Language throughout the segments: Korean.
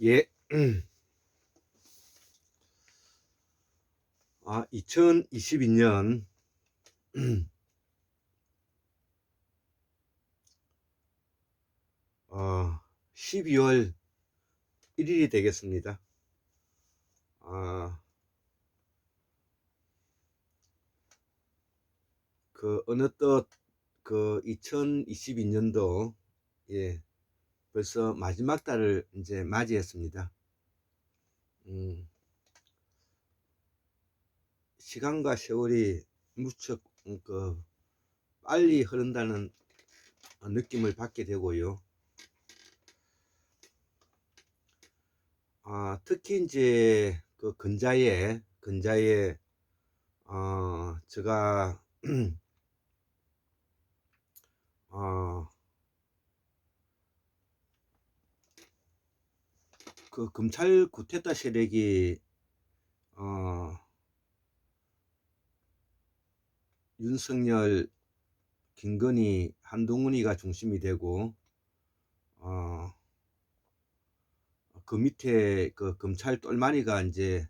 예. 2022년 12월 1일이 되겠습니다. 어느덧 2022년도 벌써 마지막 달을 이제 맞이했습니다. 시간과 세월이 무척 빨리 흐른다는 느낌을 받게 되고요. 특히 이제 근자에 제가 검찰 구테타 세력이 윤석열, 김건희, 한동훈이가 중심이 되고 그 밑에 검찰 똘마니가 이제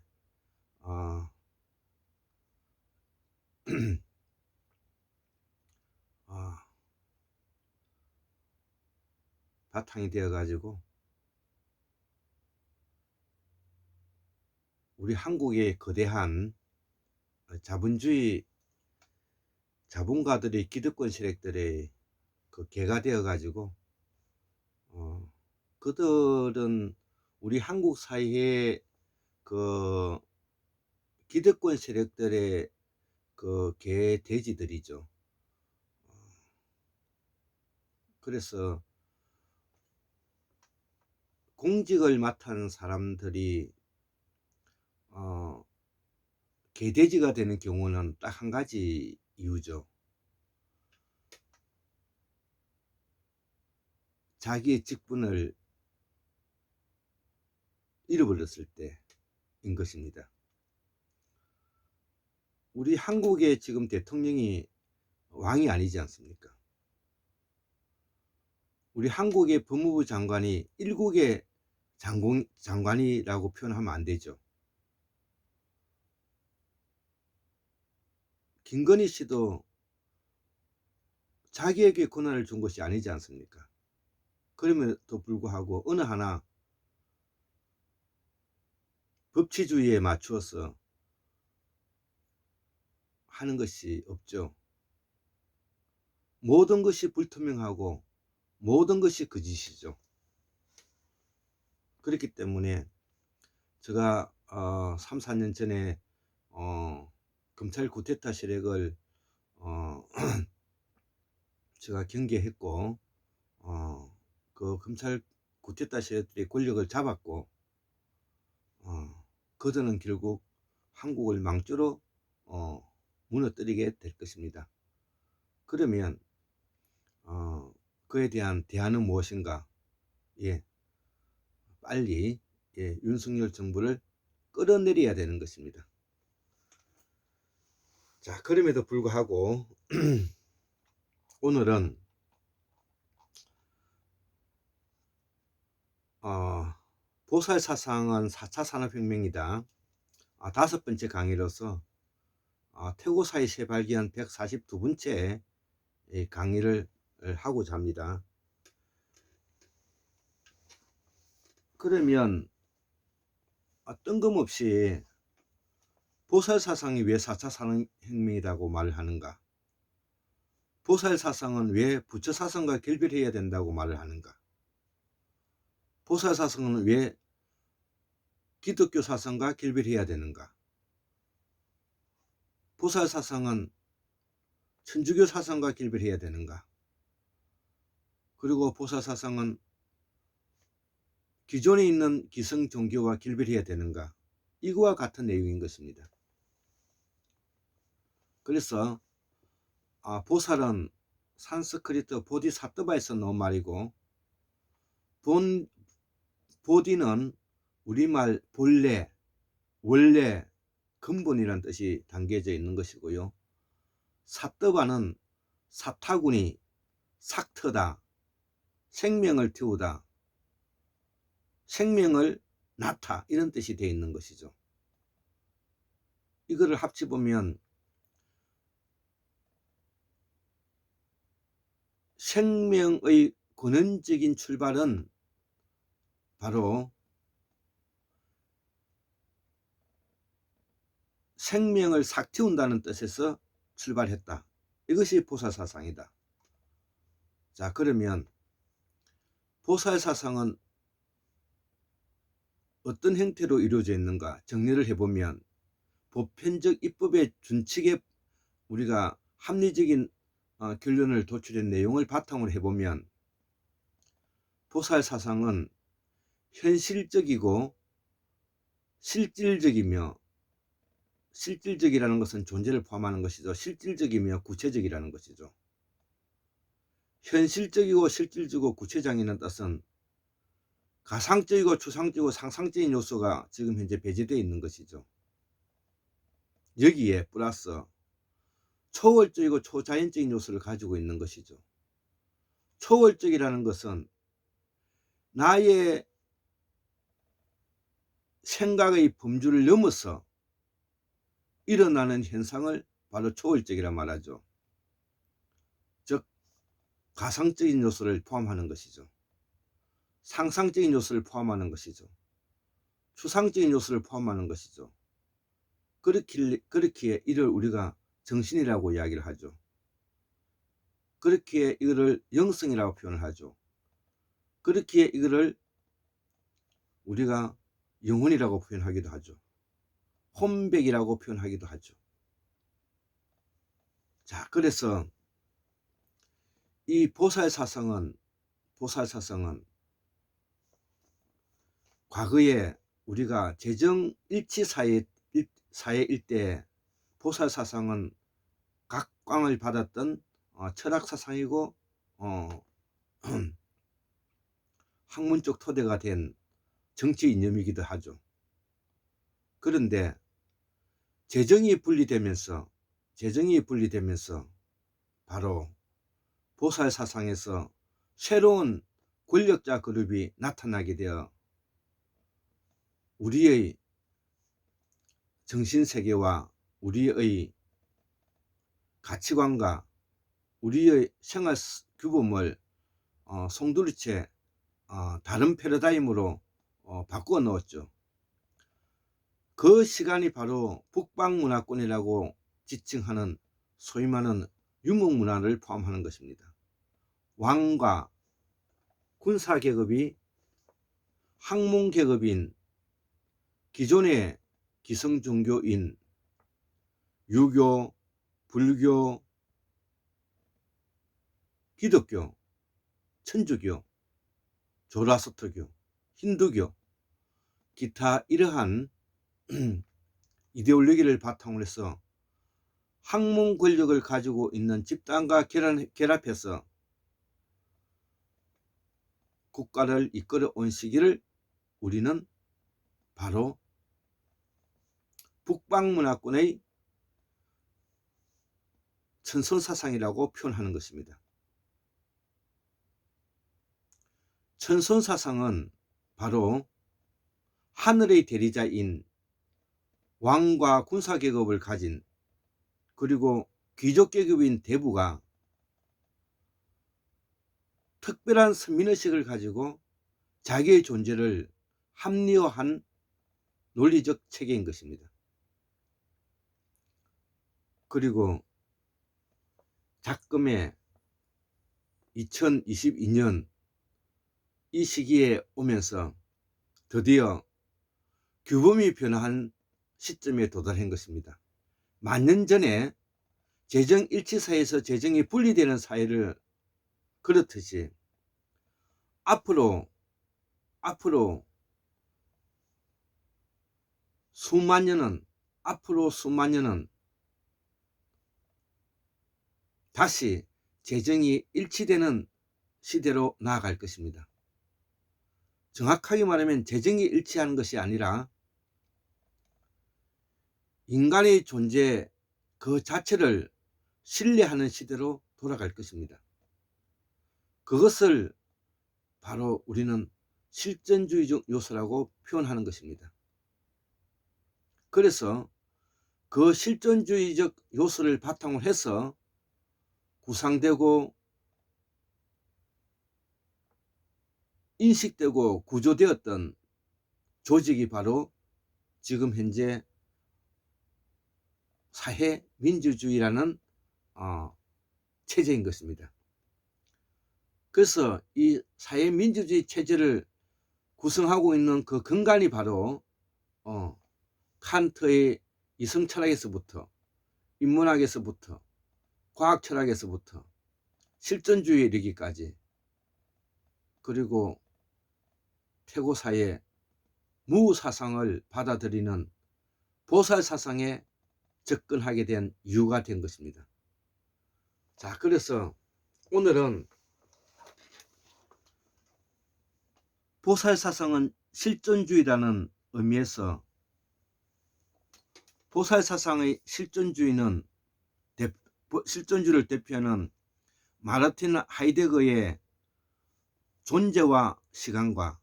바탕이 되어 가지고 우리 한국의 거대한 자본주의 자본가들의 기득권 세력들의 개가 되어 가지고 그들은 우리 한국 사회의 기득권 세력들의 개 돼지들이죠. 그래서 공직을 맡은 사람들이 개돼지가 되는 경우는 딱 한 가지 이유죠. 자기의 직분을 잃어버렸을 때인 것입니다. 우리 한국의 지금 대통령이 왕이 아니지 않습니까? 우리 한국의 법무부 장관이 일국의 장관이라고 표현하면 안 되죠. 김건희 씨도 자기에게 권한을 준 것이 아니지 않습니까? 그럼에도 불구하고 어느 하나 법치주의에 맞추어서 하는 것이 없죠. 모든 것이 불투명하고 모든 것이 거짓이죠. 그렇기 때문에 제가 3, 4년 전에 검찰 구테타 세력을 제가 경계했고 검찰 구테타 세력들이 권력을 잡았고 그들은 결국 한국을 망조로 무너뜨리게 될 것입니다. 그러면 그에 대한 대안은 무엇인가? 빨리 윤석열 정부를 끌어내려야 되는 것입니다. 자, 그럼에도 불구하고 오늘은 보살사상은 4차 산업혁명이다. 5번째 강의로서 태고사의 재발견 142번째 강의를 하고자 합니다. 그러면 뜬금없이 보살사상이 왜 4차 산업혁명이라고 말을 하는가? 보살사상은 왜 부처사상과 결별해야 된다고 말을 하는가? 보살사상은 왜 기독교 사상과 결별해야 되는가? 보살사상은 천주교 사상과 결별해야 되는가? 그리고 보살사상은 기존에 있는 기성 종교와 결별해야 되는가? 이거와 같은 내용인 것입니다. 그래서 보살은 산스크리트 보디사트바에서 나온 말이고 보디는 우리말 본래, 원래, 근본이라는 뜻이 담겨져 있는 것이고요. 사트바는 사타구니, 삭트다, 생명을 태우다, 생명을 낳다 이런 뜻이 되어 있는 것이죠. 이거를 합쳐보면 생명의 근원적인 출발은 바로 생명을 싹 틔운다는 뜻에서 출발했다. 이것이 보살사상이다. 자, 그러면 보살사상은 어떤 형태로 이루어져 있는가 정리를 해보면, 보편적 입법의 준칙에 우리가 합리적인 결론을 도출한 내용을 바탕으로 해보면, 보살사상은 현실적이고 실질적이며, 실질적이라는 것은 존재를 포함하는 것이죠. 실질적이며 구체적이라는 것이죠. 현실적이고 실질적이고 구체적이라는 뜻은 가상적이고 추상적이고 상상적인 요소가 지금 현재 배제되어 있는 것이죠. 여기에 플러스 초월적이고 초자연적인 요소를 가지고 있는 것이죠. 초월적이라는 것은 나의 생각의 범주를 넘어서 일어나는 현상을 바로 초월적이라 말하죠. 즉 가상적인 요소를 포함하는 것이죠. 상상적인 요소를 포함하는 것이죠. 추상적인 요소를 포함하는 것이죠. 그렇기에 이를 우리가 정신이라고 이야기를 하죠. 그렇기에 이거를 영성이라고 표현을 하죠. 그렇기에 이거를 우리가 영혼이라고 표현하기도 하죠. 혼백이라고 표현하기도 하죠. 자, 그래서 이 보살사상은 과거에 우리가 재정일치 사회일 때 보살사상은 각광을 받았던 철학사상이고 학문적 토대가 된 정치 이념이기도 하죠. 그런데 재정이 분리되면서 바로 보살사상에서 새로운 권력자 그룹이 나타나게 되어 우리의 정신세계와 우리의 가치관과 우리의 생활 규범을 송두리째 다른 패러다임으로 바꾸어 넣었죠. 그 시간이 바로 북방문화권이라고 지칭하는 소위 말하는 유목문화를 포함하는 것입니다. 왕과 군사계급이 학문계급인 기존의 기성종교인 유교, 불교, 기독교, 천주교, 조라스터교, 힌두교, 기타 이러한 이데올로기를 바탕으로 해서 학문 권력을 가지고 있는 집단과 결합해서 국가를 이끌어 온 시기를 우리는 바로 북방문화권의 천선사상이라고 표현하는 것입니다. 천선사상은 바로 하늘의 대리자인 왕과 군사계급을 가진 그리고 귀족계급인 대부가 특별한 선민의식을 가지고 자기의 존재를 합리화한 논리적 체계인 것입니다. 그리고 작금의 2022년 이 시기에 오면서 드디어 규범이 변화한 시점에 도달한 것입니다. 만년 전에 재정일치사회에서 재정이 분리되는 사회를 그렇듯이 앞으로 수만 년은 다시 재정이 일치되는 시대로 나아갈 것입니다. 정확하게 말하면 재정이 일치하는 것이 아니라 인간의 존재 그 자체를 신뢰하는 시대로 돌아갈 것입니다. 그것을 바로 우리는 실존주의적 요소라고 표현하는 것입니다. 그래서 그 실존주의적 요소를 바탕으로 해서 구상되고 인식되고 구조되었던 조직이 바로 지금 현재 사회민주주의라는 체제인 것입니다. 그래서 이 사회민주주의 체제를 구성하고 있는 그 근간이 바로 칸트의 이성철학에서부터 인문학에서부터 과학철학에서부터 실존주의에 이르기까지, 그리고 태고사의 무사상을 받아들이는 보살사상에 접근하게 된 이유가 된 것입니다. 자, 그래서 오늘은 보살사상은 실존주의라는 의미에서 보살사상의 실존주의는 실존주의를 대표하는 마르틴 하이데거의 존재와 시간과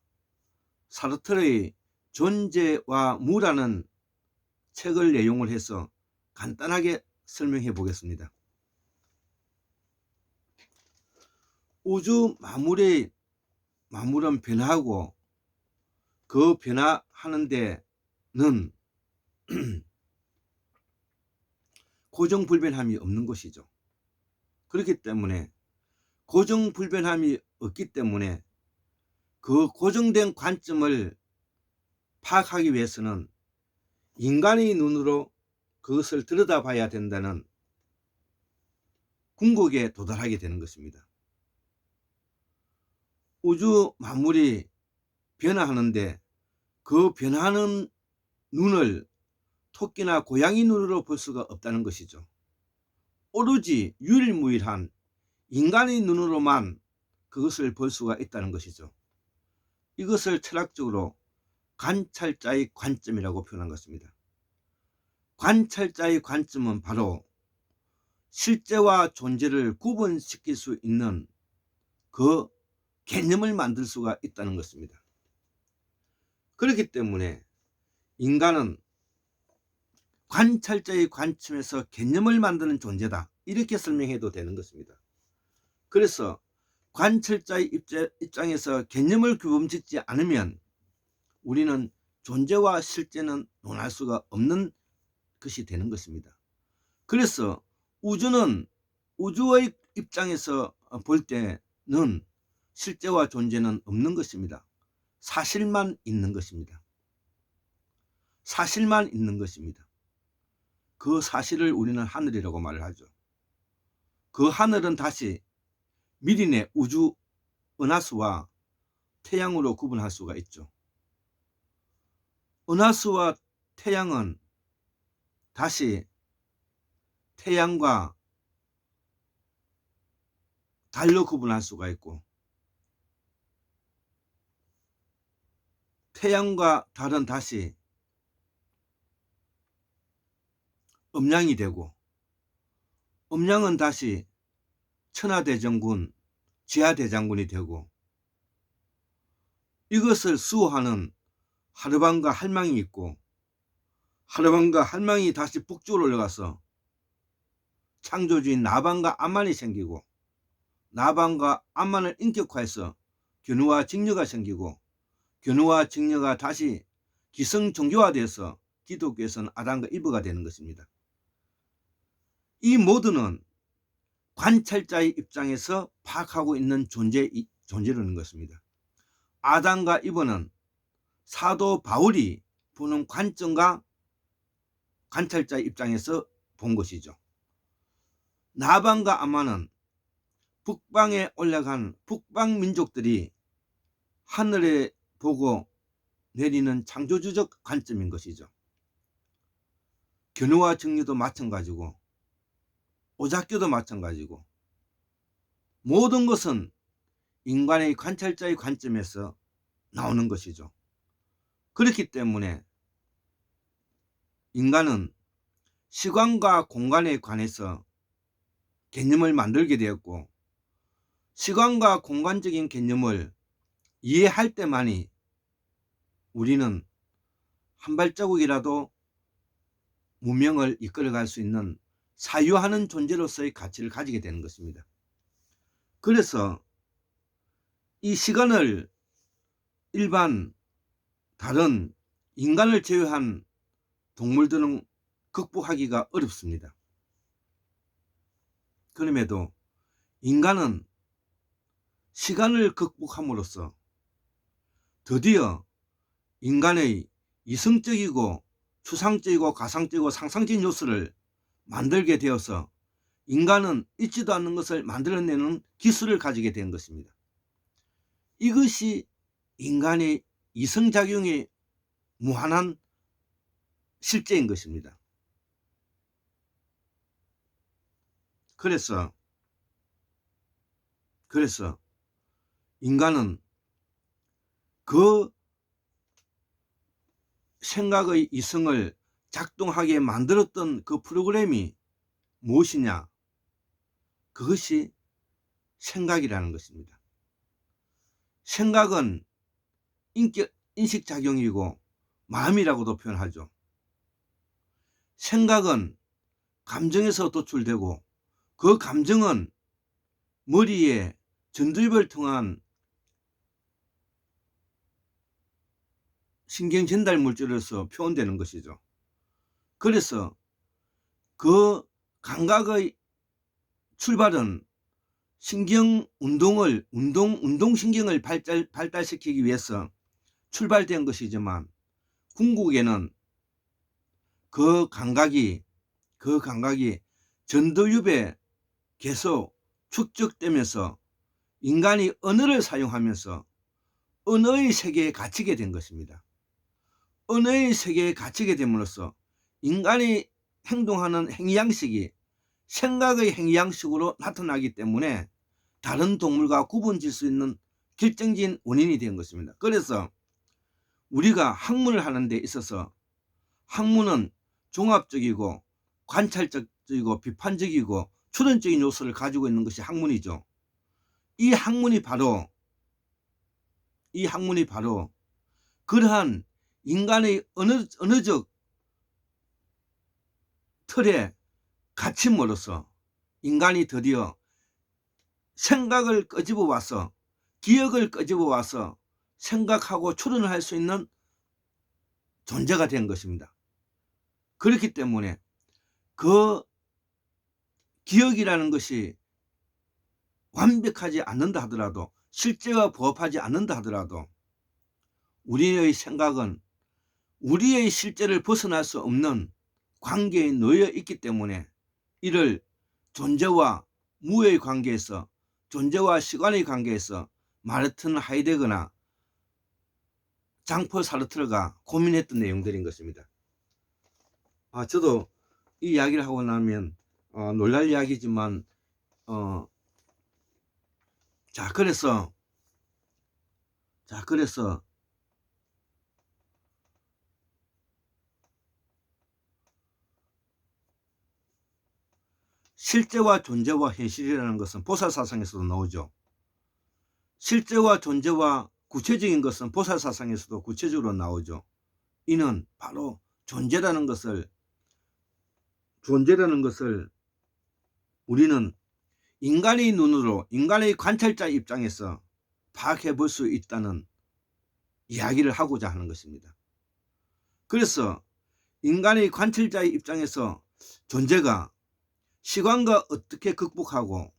사르트르의 존재와 무라는 책을 내용을 해서 간단하게 설명해 보겠습니다. 우주 만물은 변화하고 그 변화하는 데는 고정불변함이 없는 것이죠. 그렇기 때문에 고정불변함이 없기 때문에 그 고정된 관점을 파악하기 위해서는 인간의 눈으로 그것을 들여다봐야 된다는 궁극에 도달하게 되는 것입니다. 우주 만물이 변화하는데 그 변화하는 눈을 토끼나 고양이 눈으로 볼 수가 없다는 것이죠. 오로지 유일무이한 인간의 눈으로만 그것을 볼 수가 있다는 것이죠. 이것을 철학적으로 관찰자의 관점이라고 표현한 것입니다. 관찰자의 관점은 바로 실제와 존재를 구분시킬 수 있는 그 개념을 만들 수가 있다는 것입니다. 그렇기 때문에 인간은 관찰자의 관점에서 개념을 만드는 존재다, 이렇게 설명해도 되는 것입니다. 그래서 관찰자의 입장에서 개념을 규범짓지 않으면 우리는 존재와 실제는 논할 수가 없는 것이 되는 것입니다. 그래서 우주의 입장에서 볼 때는 실제와 존재는 없는 것입니다. 사실만 있는 것입니다. 사실만 있는 것입니다. 그 사실을 우리는 하늘이라고 말을 하죠. 그 하늘은 다시 미린의 우주 은하수와 태양으로 구분할 수가 있죠. 은하수와 태양은 다시 태양과 달로 구분할 수가 있고, 태양과 달은 다시 음양이 되고, 음양은 다시 천하대장군, 지하대장군이 되고, 이것을 수호하는 하르반과 할망이 있고, 하르반과 할망이 다시 북쪽으로 올라가서 창조주인 나반과 암만이 생기고, 나반과 암만을 인격화해서 견우와 직녀가 생기고, 견우와 직녀가 다시 기성종교화되어서 기독교에서는 아담과 이브가 되는 것입니다. 이 모두는 관찰자의 입장에서 파악하고 있는 존재라는 것입니다. 아담과 이브는 사도 바울이 보는 관점과 관찰자의 입장에서 본 것이죠. 나반과 암만은 북방에 올라간 북방 민족들이 하늘에 보고 내리는 창조주적 관점인 것이죠. 견우와 직녀도 마찬가지고, 오작교도 마찬가지고, 모든 것은 인간의 관찰자의 관점에서 나오는 것이죠. 그렇기 때문에 인간은 시간과 공간에 관해서 개념을 만들게 되었고, 시간과 공간적인 개념을 이해할 때만이 우리는 한 발자국이라도 문명을 이끌어갈 수 있는 사유하는 존재로서의 가치를 가지게 되는 것입니다. 그래서 이 시간을 일반 다른 인간을 제외한 동물들은 극복하기가 어렵습니다. 그럼에도 인간은 시간을 극복함으로써 드디어 인간의 이성적이고 추상적이고 가상적이고 상상적인 요소를 만들게 되어서 인간은 있지도 않는 것을 만들어내는 기술을 가지게 된 것입니다. 이것이 인간의 이성작용이 무한한 실제인 것입니다. 그래서 인간은 그 생각의 이성을 작동하게 만들었던 그 프로그램이 무엇이냐? 그것이 생각이라는 것입니다. 생각은 인식작용이고 마음이라고도 표현하죠. 생각은 감정에서 도출되고 그 감정은 머리에 전두엽을 통한 신경 전달 물질로서 표현되는 것이죠. 그래서 그 감각의 출발은 신경 운동신경을 발달시키기 위해서 출발된 것이지만 궁극에는 그 감각이 전두엽에 계속 축적되면서 인간이 언어를 사용하면서 언어의 세계에 갇히게 된 것입니다. 언어의 세계에 갇히게 됨으로써 인간이 행동하는 행위양식이 생각의 행위양식으로 나타나기 때문에 다른 동물과 구분질 수 있는 결정적인 원인이 된 것입니다. 그래서 우리가 학문을 하는 데 있어서 학문은 종합적이고 관찰적이고 비판적이고 추론적인 요소를 가지고 있는 것이 학문이죠. 이 학문이 바로 그러한 인간의 언어적 틀에 갇힘으로써 인간이 드디어 생각을 끄집어 와서 기억을 끄집어 와서 생각하고 추론을 할 수 있는 존재가 된 것입니다. 그렇기 때문에 그 기억이라는 것이 완벽하지 않는다 하더라도 실제와 부합하지 않는다 하더라도 우리의 생각은 우리의 실제를 벗어날 수 없는 관계에 놓여 있기 때문에 이를 존재와 무의 관계에서 존재와 시간의 관계에서 마르틴 하이데거나 장폴 사르트르가 고민했던 내용들인 것입니다. 저도 이 이야기를 하고 나면 놀랄 이야기지만 그래서 실제와 존재와 현실이라는 것은 보살사상에서도 나오죠. 실제와 존재와 구체적인 것은 보살사상에서도 구체적으로 나오죠. 이는 바로 존재라는 것을 우리는 인간의 눈으로 인간의 관찰자 입장에서 파악해 볼 수 있다는 이야기를 하고자 하는 것입니다. 그래서 인간의 관찰자의 입장에서 존재가 시간과 어떻게 극복하고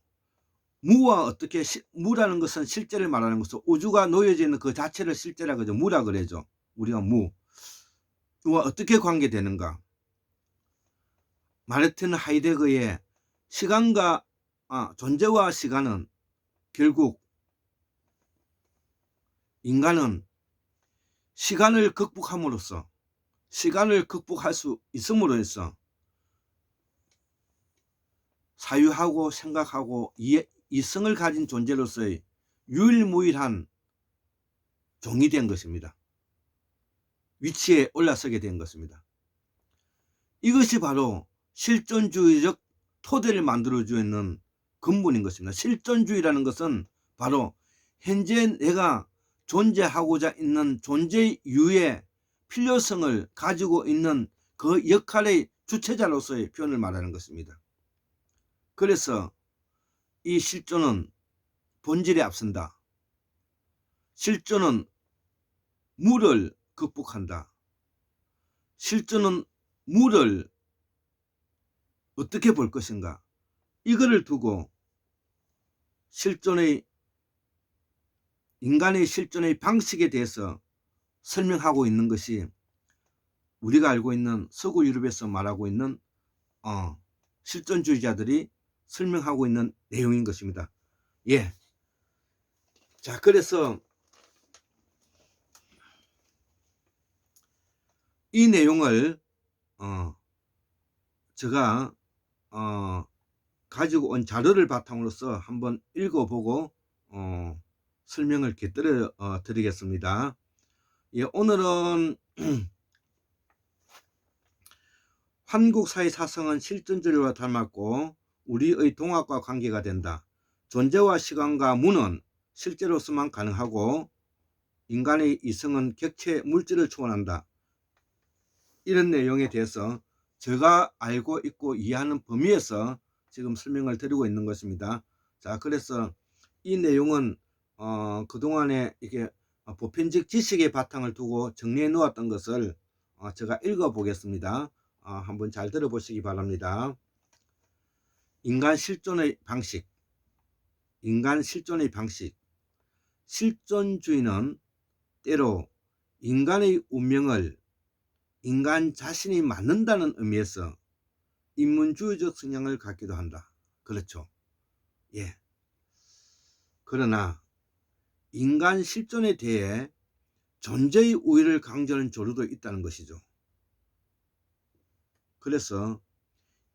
무와 어떻게 무라는 것은 실제를 말하는 것으로 우주가 놓여져 있는 그 자체를 실제라고 하죠. 무라 그래죠. 우리가 무와 어떻게 관계되는가. 마르틴 하이데거의 시간과 존재와 시간은 결국 인간은 시간을 극복함으로써 시간을 극복할 수 있음으로 해서 사유하고 생각하고 이성을 가진 존재로서의 유일무이한 종이 된 것입니다. 위치에 올라서게 된 것입니다. 이것이 바로 실존주의적 토대를 만들어주는 근본인 것입니다. 실존주의라는 것은 바로 현재 내가 존재하고자 있는 존재 이유의 필요성을 가지고 있는 그 역할의 주체자로서의 표현을 말하는 것입니다. 그래서 이 실존은 본질에 앞선다. 실존은 무를 극복한다. 실존은 무를 어떻게 볼 것인가. 이거를 두고 인간의 실존의 방식에 대해서 설명하고 있는 것이 우리가 알고 있는 서구 유럽에서 말하고 있는 실존주의자들이 설명하고 있는 내용인 것입니다. 예. 자, 그래서 이 내용을 제가 가지고 온 자료를 바탕으로서 한번 읽어보고 설명을 곁들여 드리겠습니다. 예, 오늘은 한국사의 사성은 실존주의와 닮았고 우리의 동학과 관계가 된다. 존재와 시간과 무는 실제로서만 가능하고 인간의 이성은 객체 물질을 초월한다. 이런 내용에 대해서 제가 알고 있고 이해하는 범위에서 지금 설명을 드리고 있는 것입니다. 자, 그래서 이 내용은 그동안에 이게 보편적 지식의 바탕을 두고 정리해 놓았던 것을 제가 읽어 보겠습니다. 한번 잘 들어보시기 바랍니다. 인간 실존의 방식. 실존주의는 때로 인간의 운명을 인간 자신이 만든다는 의미에서 인문주의적 성향을 갖기도 한다. 그렇죠. 예. 그러나 인간 실존에 대해 존재의 우위를 강조하는 조류도 있다는 것이죠. 그래서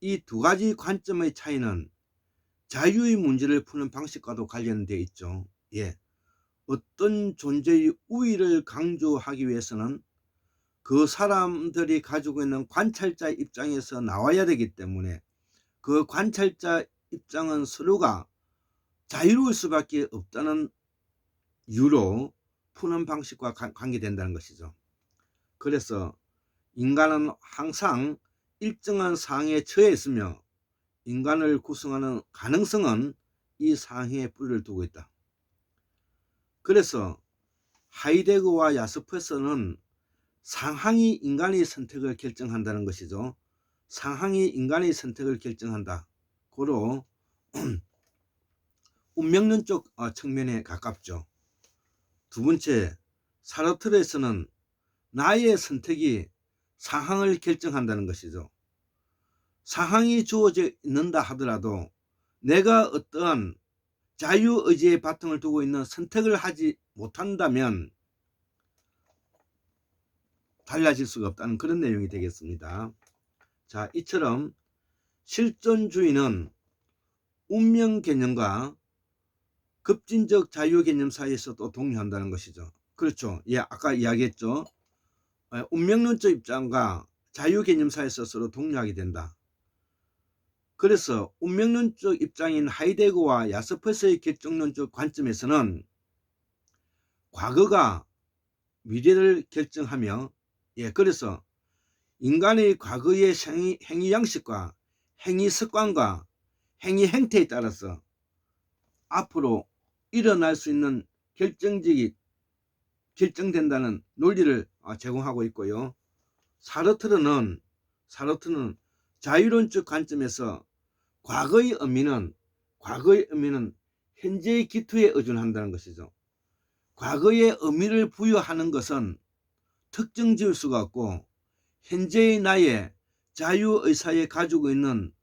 이 두 가지 관점의 차이는 자유의 문제를 푸는 방식과도 관련되어 있죠. 예. 어떤 존재의 우위를 강조하기 위해서는 그 사람들이 가지고 있는 관찰자 입장에서 나와야 되기 때문에 그 관찰자 입장은 서로가 자유로울 수밖에 없다는 이유로 푸는 방식과 관계된다는 것이죠. 그래서 인간은 항상 일정한 상황에 처해 있으며 인간을 구성하는 가능성은 이 상황에 뿌리를 두고 있다. 그래서 하이데거와 야스퍼스는 상황이 인간의 선택을 결정한다는 것이죠. 상황이 인간의 선택을 결정한다. 고로 운명론적 측면에 가깝죠. 두 번째, 사르트르에서는 나의 선택이 상황을 결정한다는 것이죠. 상황이 주어져 있는다 하더라도 내가 어떠한 자유의지의 바탕을 두고 있는 선택을 하지 못한다면 달라질 수가 없다는 그런 내용이 되겠습니다. 자, 이처럼 실존주의는 운명 개념과 급진적 자유 개념 사이에서도 동의한다는 것이죠. 그렇죠. 예, 아까 이야기했죠. 운명론적 입장과 자유 개념 사이에서 서로 동의하게 된다. 그래서 운명론적 입장인 하이데거와 야스퍼스의 결정론적 관점에서는 과거가 미래를 결정하며, 예, 그래서 인간의 과거의 행위 양식과 행위 습관과 행위 행태에 따라서 앞으로 일어날 수 있는 결정된다는 논리를 제공하고 있고요. 사르트르는 자유론적 관점에서 과거의 의미는 현재의 기투에 의존한다는 것이죠. 과거의 의미를 부여하는 것은 특정 지을 수가 없고 현재의 나의 자유의사에 가지고 있는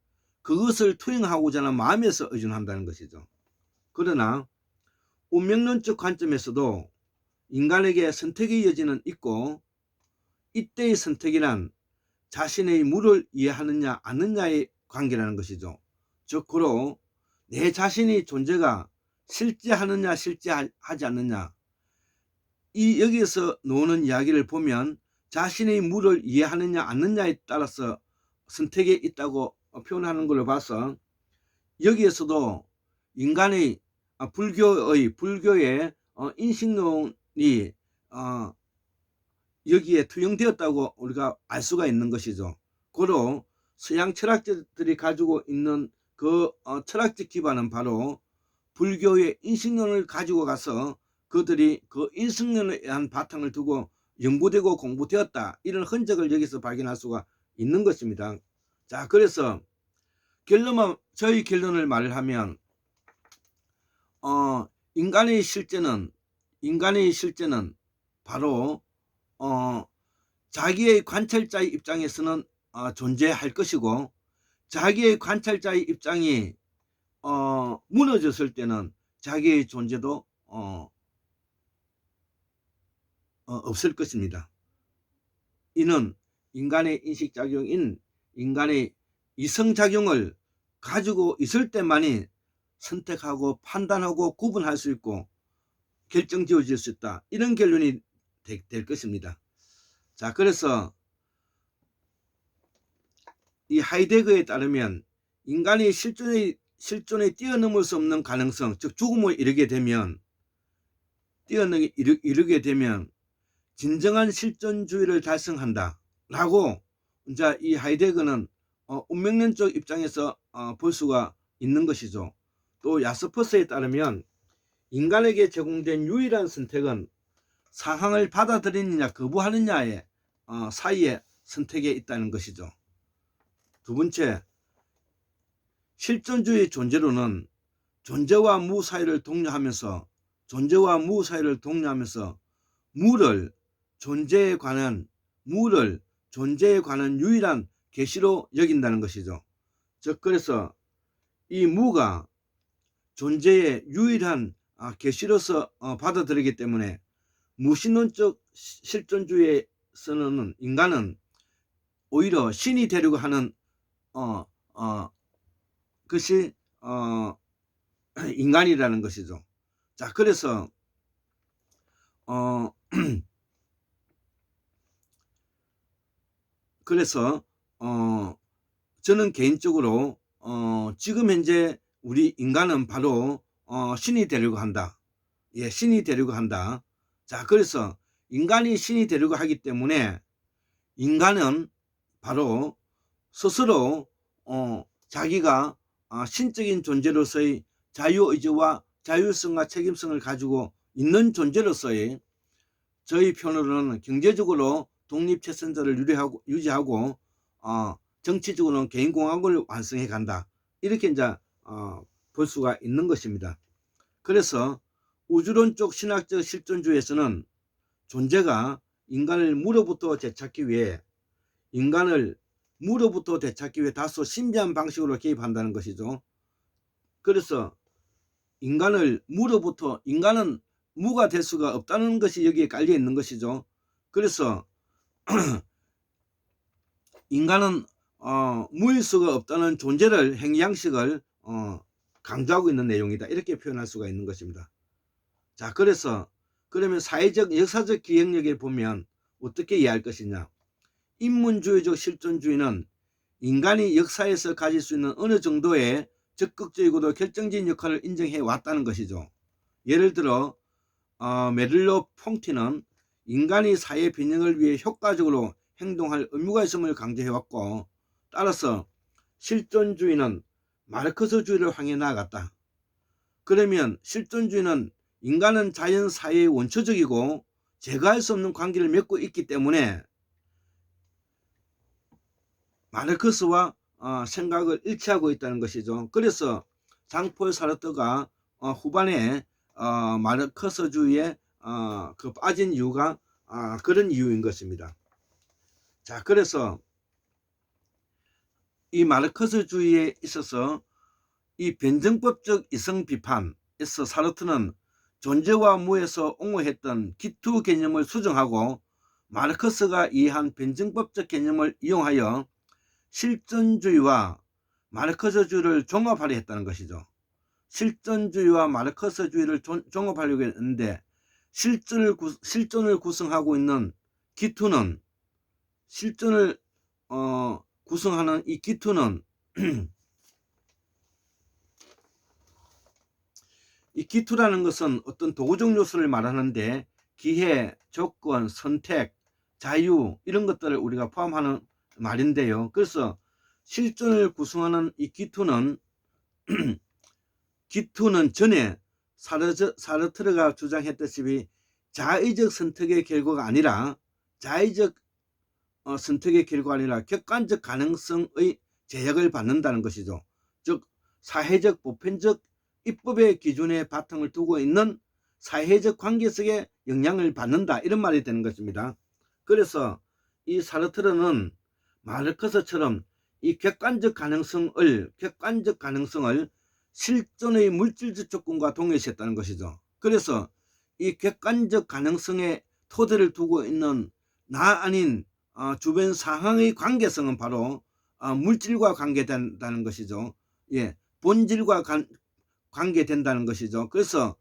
그것을 투영하고자 하는 마음에서 의존한다는 것이죠. 그러나 운명론적 관점에서도 인간에게 선택의 여지는 있고 이때의 선택이란 자신의 무를 이해하느냐 아느냐의 관계라는 것이죠. 즉 고로 내 자신의 존재가 실제하느냐 실제하지 않느냐, 이 여기에서 나오는 이야기를 보면 자신의 무를 이해하느냐 않느냐에 따라서 선택에 있다고 표현하는 걸로 봐서 여기에서도 인간의 불교의 인식론 어, 여기에 투영되었다고 우리가 알 수가 있는 것이죠. 고로 서양 철학자들이 가지고 있는 그 철학적 기반은 바로 불교의 인식론을 가지고 가서 그들이 그 인식론에 대한 바탕을 두고 연구되고 공부되었다, 이런 흔적을 여기서 발견할 수가 있는 것입니다. 자, 그래서 저희 결론을 말을 하면 인간의 실제는 바로 자기의 관찰자의 입장에서는 존재할 것이고, 자기의 관찰자의 입장이 무너졌을 때는 자기의 존재도 없을 것입니다. 이는 인간의 인식작용인 인간의 이성작용을 가지고 있을 때만이 선택하고 판단하고 구분할 수 있고 결정지어질 수 있다, 이런 결론이 될 것입니다. 자, 그래서 이 하이데거에 따르면 인간이 실존에 뛰어넘을 수 없는 가능성, 즉 죽음을 이르게 되면 진정한 실존주의를 달성한다 라고 이제 이 하이데거는 운명론적 입장에서 볼 수가 있는 것이죠. 또 야스퍼스에 따르면 인간에게 제공된 유일한 선택은 상황을 받아들이느냐 거부하느냐의 사이에 선택에 있다는 것이죠. 두 번째, 실존주의 존재로는 존재와 무 사이를 독려하면서 무를 존재에 관한 유일한 계시로 여긴다는 것이죠. 즉, 그래서 이 무가 존재의 유일한 계시로서 받아들이기 때문에 무신론적 실존주의에서는 인간은 오히려 신이 되려고 하는 것이 인간이라는 것이죠. 자, 그래서 저는 개인적으로 지금 현재 우리 인간은 바로 신이 되려고 한다. 예, 신이 되려고 한다. 자, 그래서 인간이 신이 되려고 하기 때문에 인간은 바로 스스로 자기가 신적인 존재로서의 자유의지와 자율성과 책임성을 가지고 있는 존재로서의, 저희 편으로는 경제적으로 독립체선자를 유지하고 정치적으로는 개인공화국을 완성해 간다, 이렇게 이제 볼 수가 있는 것입니다. 그래서 우주론적 신학적 실존주의에서는 존재가 인간을 무로부터 되찾기 위해 다소 신비한 방식으로 개입한다는 것이죠. 그래서 인간은 무가 될 수가 없다는 것이 여기에 깔려 있는 것이죠. 그래서 인간은 무일 수가 없다는 존재를, 행위양식을 강조하고 있는 내용이다, 이렇게 표현할 수가 있는 것입니다. 자, 그러면 사회적 역사적 기억력에 보면 어떻게 이해할 것이냐. 인문주의적 실존주의는 인간이 역사에서 가질 수 있는 어느 정도의 적극적이고도 결정적인 역할을 인정해 왔다는 것이죠. 예를 들어 메를로 퐁티는 인간이 사회 변형을 위해 효과적으로 행동할 의무가 있음을 강조해 왔고, 따라서 실존주의는 마르크스주의를 향해 나아갔다. 그러면 실존주의는 인간은 자연 사회의 원초적이고 제거할 수 없는 관계를 맺고 있기 때문에 마르크스와 생각을 일치하고 있다는 것이죠. 그래서 장폴 사르트가 후반에 마르크스주의에 빠진 이유가 그런 이유인 것입니다. 자, 그래서 이 마르크스주의에 있어서 이 변증법적 이성 비판에서 사르트는 존재와 무에서 옹호했던 기투 개념을 수정하고 마르크스가 이해한 변증법적 개념을 이용하여 실존주의와 마르크스주의를 종합하려 했다는 것이죠. 실존주의와 마르크스주의를 종합하려고 했는데, 실존을 구성하고 있는 기투는, 실존을 구성하는 이 기투는 이 기투라는 것은 어떤 도구적 요소를 말하는데, 기회, 조건, 선택, 자유 이런 것들을 우리가 포함하는 말인데요. 그래서 실존을 구성하는 이 기투는 기투는 전에 사르트르가 주장했듯이 자의적 선택의 결과가 아니라 선택의 결과가 아니라 객관적 가능성의 제약을 받는다는 것이죠. 즉 사회적 보편적 입법의 기준에 바탕을 두고 있는 사회적 관계 속에 영향을 받는다 이런 말이 되는 것입니다. 그래서 이 사르트르는 마르크스처럼 이 객관적 가능성을 실존의 물질적 조건과 동일시했다는 것이죠. 그래서 이 객관적 가능성에 토대를 두고 있는 나 아닌 주변 상황의 관계성은 바로 물질과 관계된다는 것이죠. 예, 본질과 관계된다는 것이죠. 그래서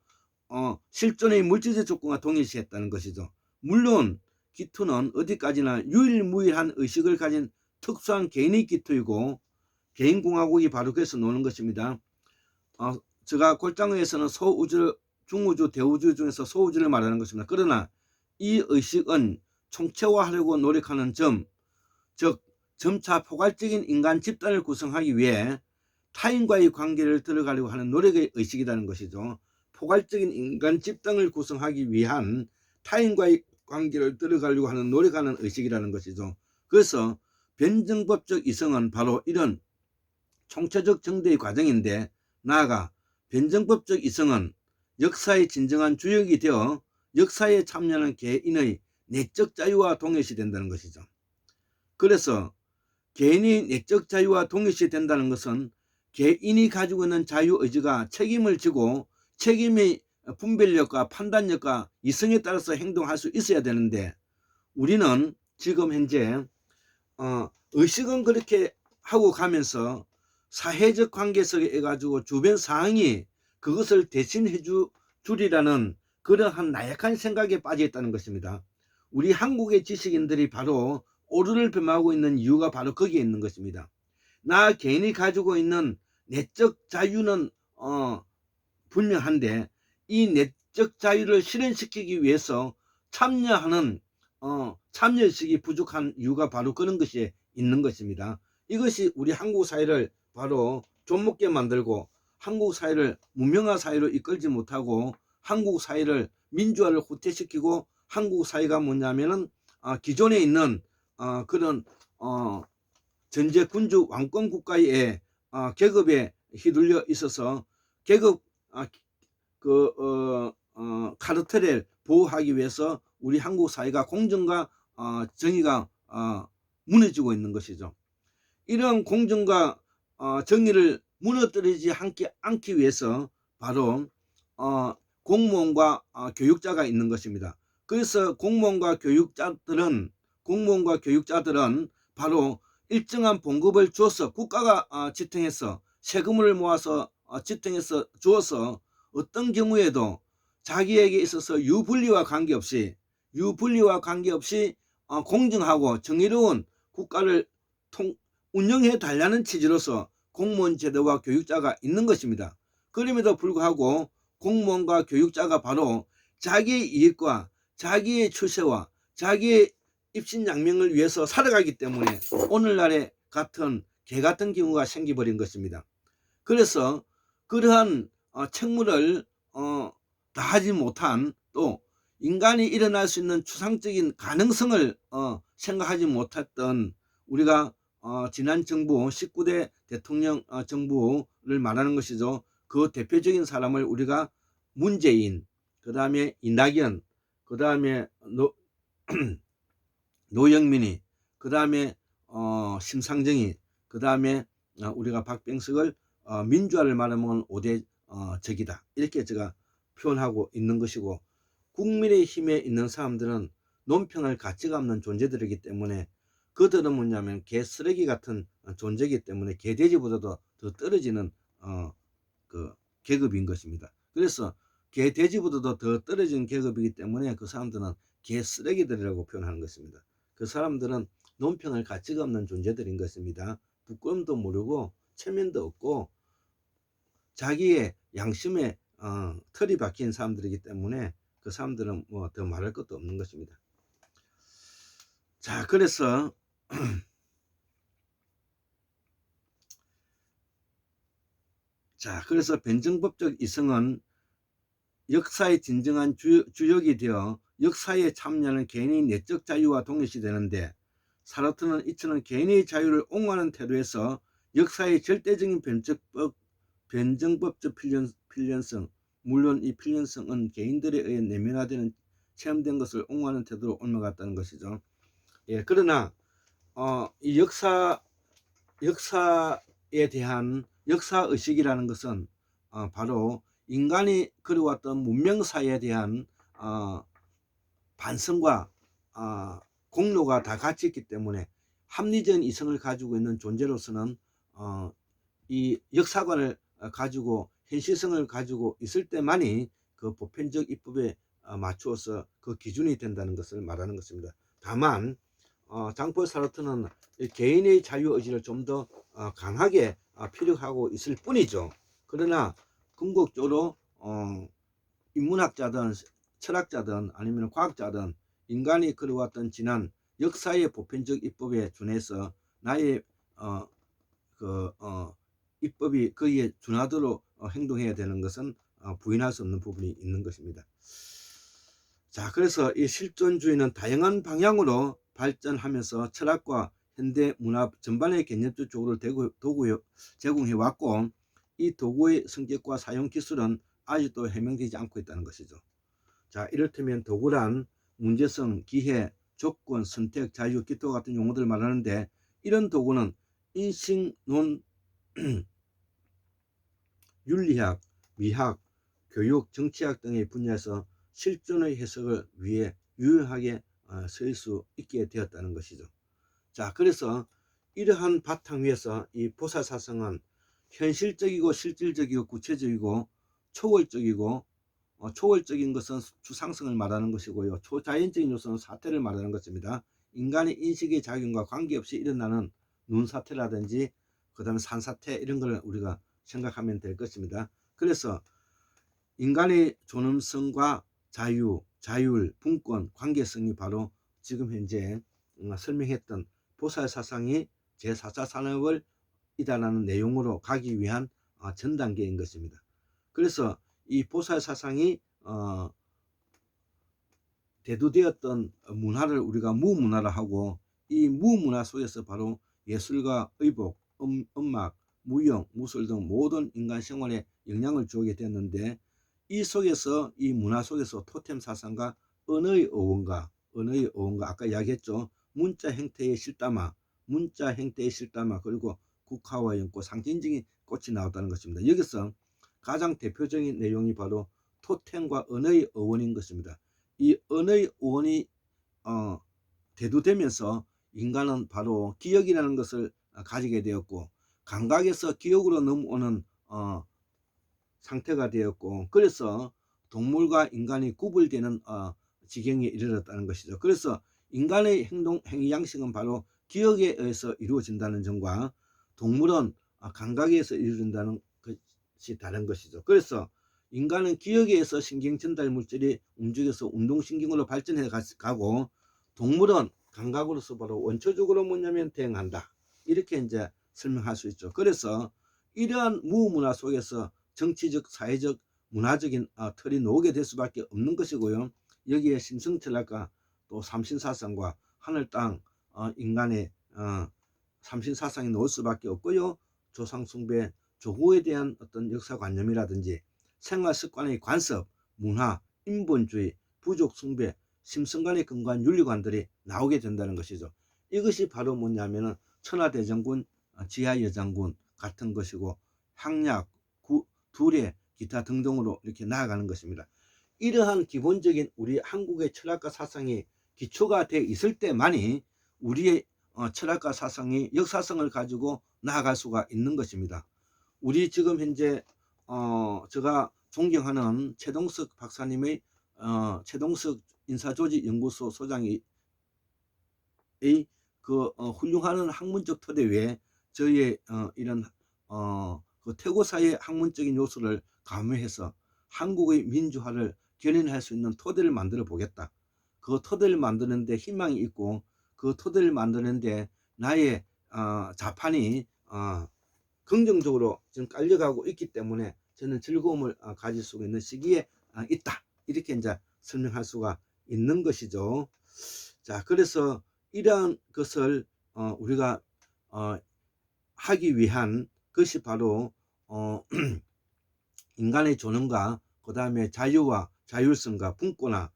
실존의 물질적 조건과 동일시했다는 것이죠. 물론 기투는 어디까지나 유일무이한 의식을 가진 특수한 개인의 기투이고 개인공화국이 바로 그래서 노는 것입니다. 제가 골장에서는 소우주, 중우주, 대우주 중에서 소우주를 말하는 것입니다. 그러나 이 의식은 총체화하려고 노력하는 점, 즉 점차 포괄적인 인간 집단을 구성하기 위해 타인과의 관계를 들어가려고 하는 노력의 의식이라는 것이죠. 포괄적인 인간 집단을 구성하기 위한 타인과의 관계를 들어가려고 하는 노력하는 의식이라는 것이죠. 그래서 변증법적 이성은 바로 이런 총체적 정대의 과정인데, 나아가 변증법적 이성은 역사의 진정한 주역이 되어 역사에 참여하는 개인의 내적 자유와 동일시 된다는 것이죠. 그래서 개인이 내적 자유와 동일시 된다는 것은 개인이 가지고 있는 자유의지가 책임을 지고 책임의 분별력과 판단력과 이성에 따라서 행동할 수 있어야 되는데, 우리는 지금 현재 의식은 그렇게 하고 가면서 사회적 관계 속에 가지고 주변 상황이 그것을 대신해 주리라는 그러한 나약한 생각에 빠져 있다는 것입니다. 우리 한국의 지식인들이 바로 오류를 범하고 있는 이유가 바로 거기에 있는 것입니다. 나 개인이 가지고 있는 내적 자유는 분명한데 이 내적 자유를 실현시키기 위해서 참여하는 참여의식이 부족한 이유가 바로 그런 것이 있는 것입니다. 이것이 우리 한국 사회를 바로 좀먹게 만들고 한국 사회를 문명화 사회로 이끌지 못하고 한국 사회를 민주화를 후퇴시키고 한국 사회가 뭐냐면은 기존에 있는 그런 전제 군주 왕권 국가의 계급에 휘둘려 있어서 계급 카르텔을 보호하기 위해서 우리 한국 사회가 공정과 정의가 무너지고 있는 것이죠. 이런 공정과 정의를 무너뜨리지 않기 위해서 바로 공무원과 교육자가 있는 것입니다. 그래서 공무원과 교육자들은 바로 일정한 봉급을 주어서 국가가 지탱해서 세금을 모아서 지탱해서 주어서 어떤 경우에도 자기에게 있어서 유불리와 관계없이 공정하고 정의로운 국가를 운영해 달라는 취지로서 공무원 제도와 교육자가 있는 것입니다. 그럼에도 불구하고 공무원과 교육자가 바로 자기의 이익과 자기의 추세와 자기의 입신양명을 위해서 살아가기 때문에 오늘날의 개 같은 경우가 생겨버린 것입니다. 그래서 그러한 책무를 다하지 못한, 또 인간이 일어날 수 있는 추상적인 가능성을 생각하지 못했던 우리가 지난 정부 19대 대통령 정부를 말하는 것이죠. 그 대표적인 사람을 우리가 문재인, 그 다음에 이낙연, 그 다음에 노영민이, 그 다음에 심상정이, 그 다음에 우리가 박병석을 민주화를 말하면 5대 적이다, 이렇게 제가 표현하고 있는 것이고, 국민의힘에 있는 사람들은 논평할 가치가 없는 존재들이기 때문에 그들은 뭐냐면 개 쓰레기 같은 존재이기 때문에 개돼지보다도 더 떨어지는 그 계급인 것입니다. 그래서 개돼지보다도 더 떨어지는 계급이기 때문에 그 사람들은 개 쓰레기들이라고 표현하는 것입니다. 그 사람들은 논평할 가치가 없는 존재들인 것입니다. 부끄럼도 모르고 체면도 없고 자기의 양심에 털이 박힌 사람들이기 때문에 그 사람들은 뭐 더 말할 것도 없는 것입니다. 자, 그래서 변증법적 이성은 역사의 진정한 주역이 되어 역사에 참여하는 개인의 내적 자유와 동일시되는데, 사르트는 이처럼 개인의 자유를 옹호하는 태도에서 역사의 절대적인 변증법적 필연성, 물론 이 필연성은 개인들에 의해 내면화되는 체험된 것을 옹호하는 태도로 옮겨갔다는 것이죠. 예, 그러나 이 역사에 대한 역사의식이라는 것은 바로 인간이 그려왔던 문명사에 대한 반성과 공로가 다 같이 있기 때문에 합리적인 이성을 가지고 있는 존재로서는 이 역사관을 가지고 현실성을 가지고 있을 때만이 그 보편적 입법에 맞추어서 그 기준이 된다는 것을 말하는 것입니다. 다만 장폴 사르트는 개인의 자유의지를 좀 더 강하게 피력하고 있을 뿐이죠. 그러나 궁극적으로 인문학자든 철학자든 아니면 과학자든 인간이 그려왔던 지난 역사의 보편적 입법에 준해서 나의 입법이 거기에 준하도록 행동해야 되는 것은 부인할 수 없는 부분이 있는 것입니다. 자, 그래서 이 실존주의는 다양한 방향으로 발전하면서 철학과 현대 문화 전반의 개념적 도구를 제공해 왔고, 이 도구의 성격과 사용 기술은 아직도 해명되지 않고 있다는 것이죠. 자, 이를테면 도구란 문제성, 기회, 조건, 선택, 자유, 기토 같은 용어들을 말하는데, 이런 도구는 인식론, 윤리학, 미학, 교육, 정치학 등의 분야에서 실존의 해석을 위해 유효하게 쓸 수 있게 되었다는 것이죠. 자, 그래서 이러한 바탕 위에서 이 보살사성은 현실적이고 실질적이고 구체적이고 초월적이고, 초월적인 것은 추상성을 말하는 것이고요, 초자연적인 요소는 사태를 말하는 것입니다. 인간의 인식의 작용과 관계없이 일어나는 눈사태라든지 그 다음에 산사태, 이런 걸 우리가 생각하면 될 것입니다. 그래서 인간의 존엄성과 자율, 분권, 관계성이 바로 지금 현재 설명했던 보살사상이 제4차 산업을 이달하는 내용으로 가기 위한 전 단계인 것입니다. 그래서 이 보살사상이 대두되었던 문화를 우리가 무문화라 하고, 이 무문화 속에서 바로 예술과 의복, 음악, 무용, 무술 등 모든 인간 생활에 영향을 주게 됐는데, 이 속에서, 이 문화 속에서 토템 사상과 언어의 어원과 아까 이야기했죠. 문자 형태의 실담화, 그리고 국화와 연꽃, 상징적인 꽃이 나왔다는 것입니다. 여기서 가장 대표적인 내용이 바로 토템과 언어의 어원인 것입니다. 이 언어의 어원이 대두되면서 인간은 바로 기억이라는 것을 가지게 되었고, 감각에서 기억으로 넘어오는 상태가 되었고, 그래서 동물과 인간이 구분되는 지경에 이르렀다는 것이죠. 그래서 인간의 행위 양식은 바로 기억에 의해서 이루어진다는 점과, 동물은 감각에 의해서 이루어진다는 것이 다른 것이죠. 그래서 인간은 기억에 의해서 신경 전달 물질이 움직여서 운동신경으로 발전해 가고, 동물은 감각으로서 바로 원초적으로 뭐냐면 대응한다, 이렇게 이제 설명할 수 있죠. 그래서 이러한 무문화 속에서 정치적, 사회적, 문화적인 틀이 놓게 될 수밖에 없는 것이고요. 여기에 심성철학과 또 삼신사상과 하늘 땅 인간의 삼신사상이 놓을 수밖에 없고요. 조상숭배, 조후에 대한 어떤 역사관념이라든지 생활습관의 관습, 문화, 인본주의, 부족숭배, 심성간의 근거한 윤리관들이 나오게 된다는 것이죠. 이것이 바로 뭐냐면은 천하대장군, 지하여장군 같은 것이고, 향약, 두례, 기타 등등으로 이렇게 나아가는 것입니다. 이러한 기본적인 우리 한국의 철학과 사상이 기초가 되어 있을 때만이 우리의 철학과 사상이 역사성을 가지고 나아갈 수가 있는 것입니다. 우리 지금 현재 제가 존경하는 최동석 박사님의 최동석 인사조직연구소 소장이 그 훌륭한 학문적 토대 위에 저희의 이런 그 태고사의 학문적인 요소를 가미해서 한국의 민주화를 견인할 수 있는 토대를 만들어 보겠다. 그 토대를 만드는데 희망이 있고 그 토대를 만드는데 나의 자판이 긍정적으로 지금 깔려가고 있기 때문에 저는 즐거움을 가질 수 있는 시기에 있다. 이렇게 이제 설명할 수가 있는 것이죠. 자, 그래서 이러한 것을 우리가 하기 위한 것이 바로 인간의 존엄과 그 다음에 자유와 자율성과 분권화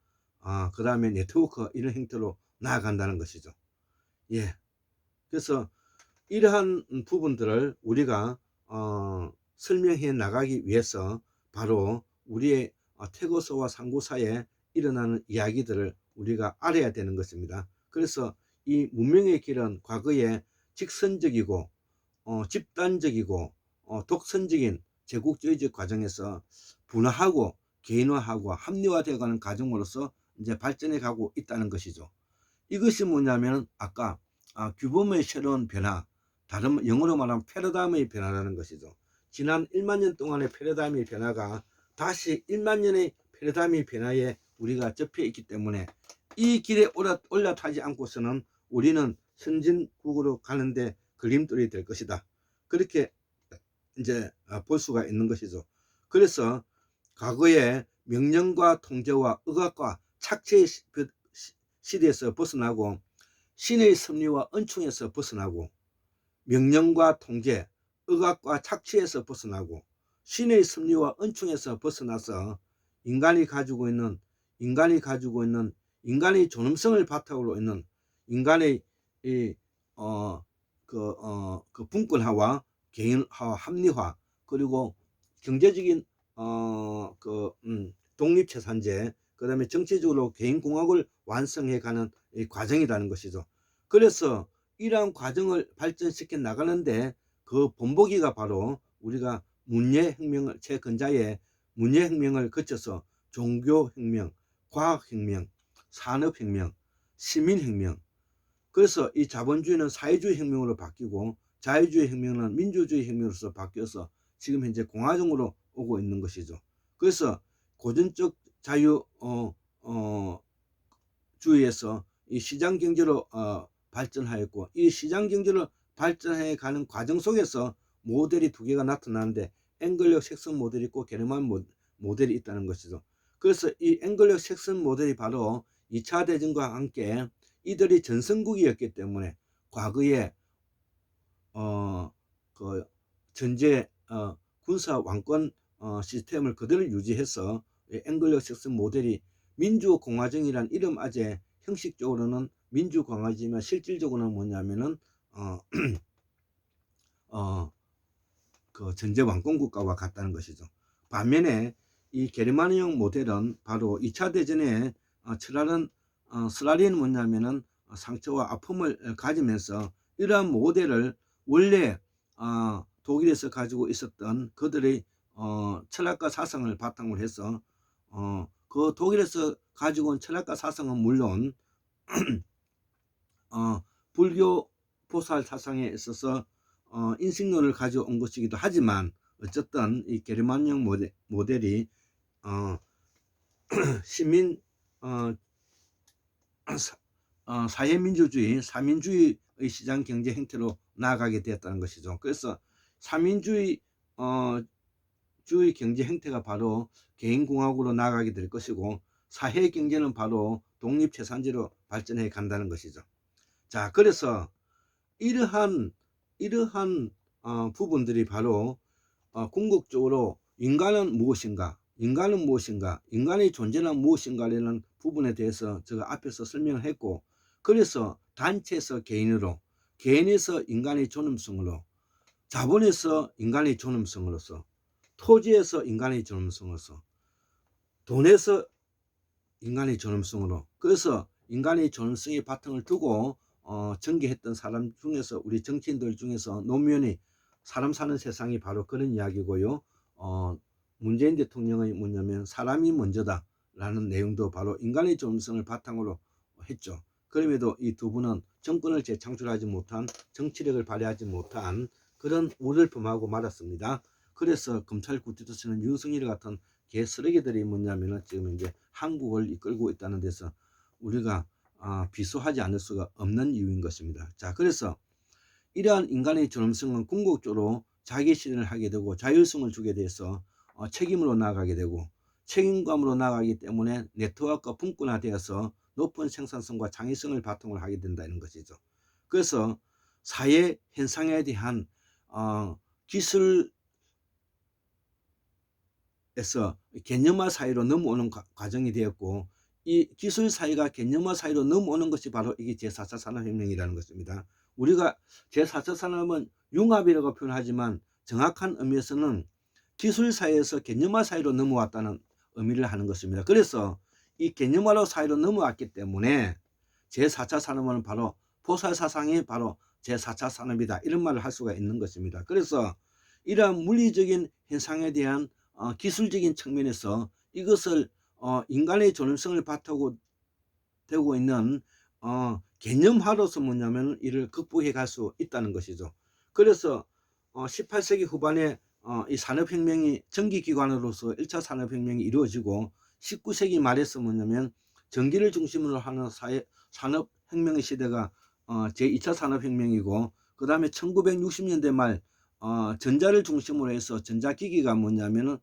그 다음에 네트워크 이런 형태로 나아간다는 것이죠. 예. 그래서 이러한 부분들을 우리가 설명해 나가기 위해서 바로 우리의 태고서와 상고사에 일어나는 이야기들을 우리가 알아야 되는 것입니다. 그래서 이 문명의 길은 과거에 직선적이고 집단적이고 독선적인 제국주의적 과정에서 분화하고 개인화하고 합리화되어 가는 과정으로서 이제 발전해 가고 있다는 것이죠. 이것이 뭐냐면 아까 규범의 새로운 변화, 다른 영어로 말하면 패러다임의 변화라는 것이죠. 지난 1만 년 동안의 패러다임의 변화가 다시 1만 년의 패러다임의 변화에 우리가 접해 있기 때문에 이 길에 올라타지 않고서는 우리는 선진국으로 가는데 걸림돌이 될 것이다. 그렇게 이제 볼 수가 있는 것이죠. 그래서 과거에 명령과 통제와 억압과 착취의 시대에서 벗어나고 신의 섭리와 은총에서 벗어나고 명령과 통제, 억압과 착취에서 벗어나고 신의 섭리와 은총에서 벗어나서 인간이 가지고 있는 인간의 존엄성을 바탕으로 있는 인간의 그 분권화와 개인화, 합리화, 그리고 경제적인 독립재산제, 그 다음에 정치적으로 개인공학을 완성해가는 과정이라는 것이죠. 그래서 이러한 과정을 발전시켜 나가는데 그 본보기가 바로 우리가 문예혁명을 최근자의 문예혁명을 거쳐서 종교혁명, 과학혁명, 산업혁명, 시민혁명, 그래서 이 자본주의는 사회주의 혁명으로 바뀌고 자유주의 혁명은 민주주의 혁명으로서 바뀌어서 지금 현재 공화정으로 오고 있는 것이죠. 그래서 고전적 자유주의에서 이 시장경제로 발전하였고 이 시장경제로 발전해 가는 과정 속에서 모델이 두 개가 나타나는데 앵글력 색선 모델이 있고 게르만 모델이 있다는 것이죠. 그래서 이 앵글력 색선 모델이 바로 2차 대전과 함께 이들이 전성국이었기 때문에 과거에 그 전제 군사 왕권 시스템을 그대로 유지해서 앵글력 색선 모델이 민주공화정이란 이름 아재 형식적으로는 민주공화정이지만 실질적으로는 뭐냐면은 그 전제 왕권 국가와 같다는 것이죠. 반면에 이 게르마니형 모델은 바로 2차 대전에 스라린은 뭐냐면은 상처와 아픔을 가지면서 이러한 모델을 원래 독일에서 가지고 있었던 그들의 철학과 사상을 바탕으로 해서 그 독일에서 가지고 온 철학과 사상은 물론 불교 보살 사상에 있어서 인식론을 가져온 것이기도 하지만 어쨌든 이 게르만형 모델이 시민 사회민주주의, 사민주의의 시장 경제 형태로 나아가게 되었다는 것이죠. 그래서 사민주의 주의 경제 형태가 바로 개인공학으로 나아가게 될 것이고 사회경제는 바로 독립재산제로 발전해 간다는 것이죠. 자, 그래서 이러한 부분들이 바로 궁극적으로 인간은 무엇인가, 인간의 존재는 무엇인가라는 부분에 대해서 제가 앞에서 설명을 했고, 그래서 단체에서 개인으로, 개인에서 인간의 존엄성으로, 자본에서 인간의 존엄성으로서, 토지에서 인간의 존엄성으로서, 돈에서 인간의 존엄성으로, 그래서 인간의 존엄성의 바탕을 두고 전개했던 사람 중에서 우리 정치인들 중에서 노무현이 사람 사는 세상이 바로 그런 이야기고요. 문재인 대통령의 뭐냐면 사람이 먼저다 라는 내용도 바로 인간의 존엄성을 바탕으로 했죠. 그럼에도 이 두 분은 정권을 재창출하지 못한, 정치력을 발휘하지 못한 그런 우를 범하고 말았습니다. 그래서 검찰 구치소에는 윤석열 같은 개쓰레기들이 뭐냐면은 지금 이제 한국을 이끌고 있다는 데서 우리가 비소하지 않을 수가 없는 이유인 것입니다. 자, 그래서 이러한 인간의 존엄성은 궁극적으로 자기 실현을 하게 되고 자율성을 주게 돼서 책임으로 나아가게 되고 책임감으로 나아가기 때문에 네트워크가 분권화되어서 높은 생산성과 창의성을 바탕으로 하게 된다는 것이죠. 그래서 사회 현상에 대한 기술에서 개념화 사회로 넘어오는 과정이 되었고, 이 기술 사회가 개념화 사회로 넘어오는 것이 바로 이게 제4차 산업혁명이라는 것입니다. 우리가 제4차 산업은 융합이라고 표현하지만 정확한 의미에서는 기술 사회에서 개념화 사회로 넘어왔다는 의미를 하는 것입니다. 그래서 이 개념화로 사회로 넘어왔기 때문에 제4차 산업은 바로 포살 사상이 바로 제4차 산업이다, 이런 말을 할 수가 있는 것입니다. 그래서 이러한 물리적인 현상에 대한 기술적인 측면에서 이것을 인간의 존엄성을 바탕으로 되고 있는 개념화로서 뭐냐면 이를 극복해 갈 수 있다는 것이죠. 그래서 18세기 후반에 이 산업혁명이 전기기관으로서 1차 산업혁명이 이루어지고 19세기 말에서 뭐냐면 전기를 중심으로 하는 산업혁명의 시대가 제2차 산업혁명이고, 그 다음에 1960년대 말 전자를 중심으로 해서 전자기기가 뭐냐면은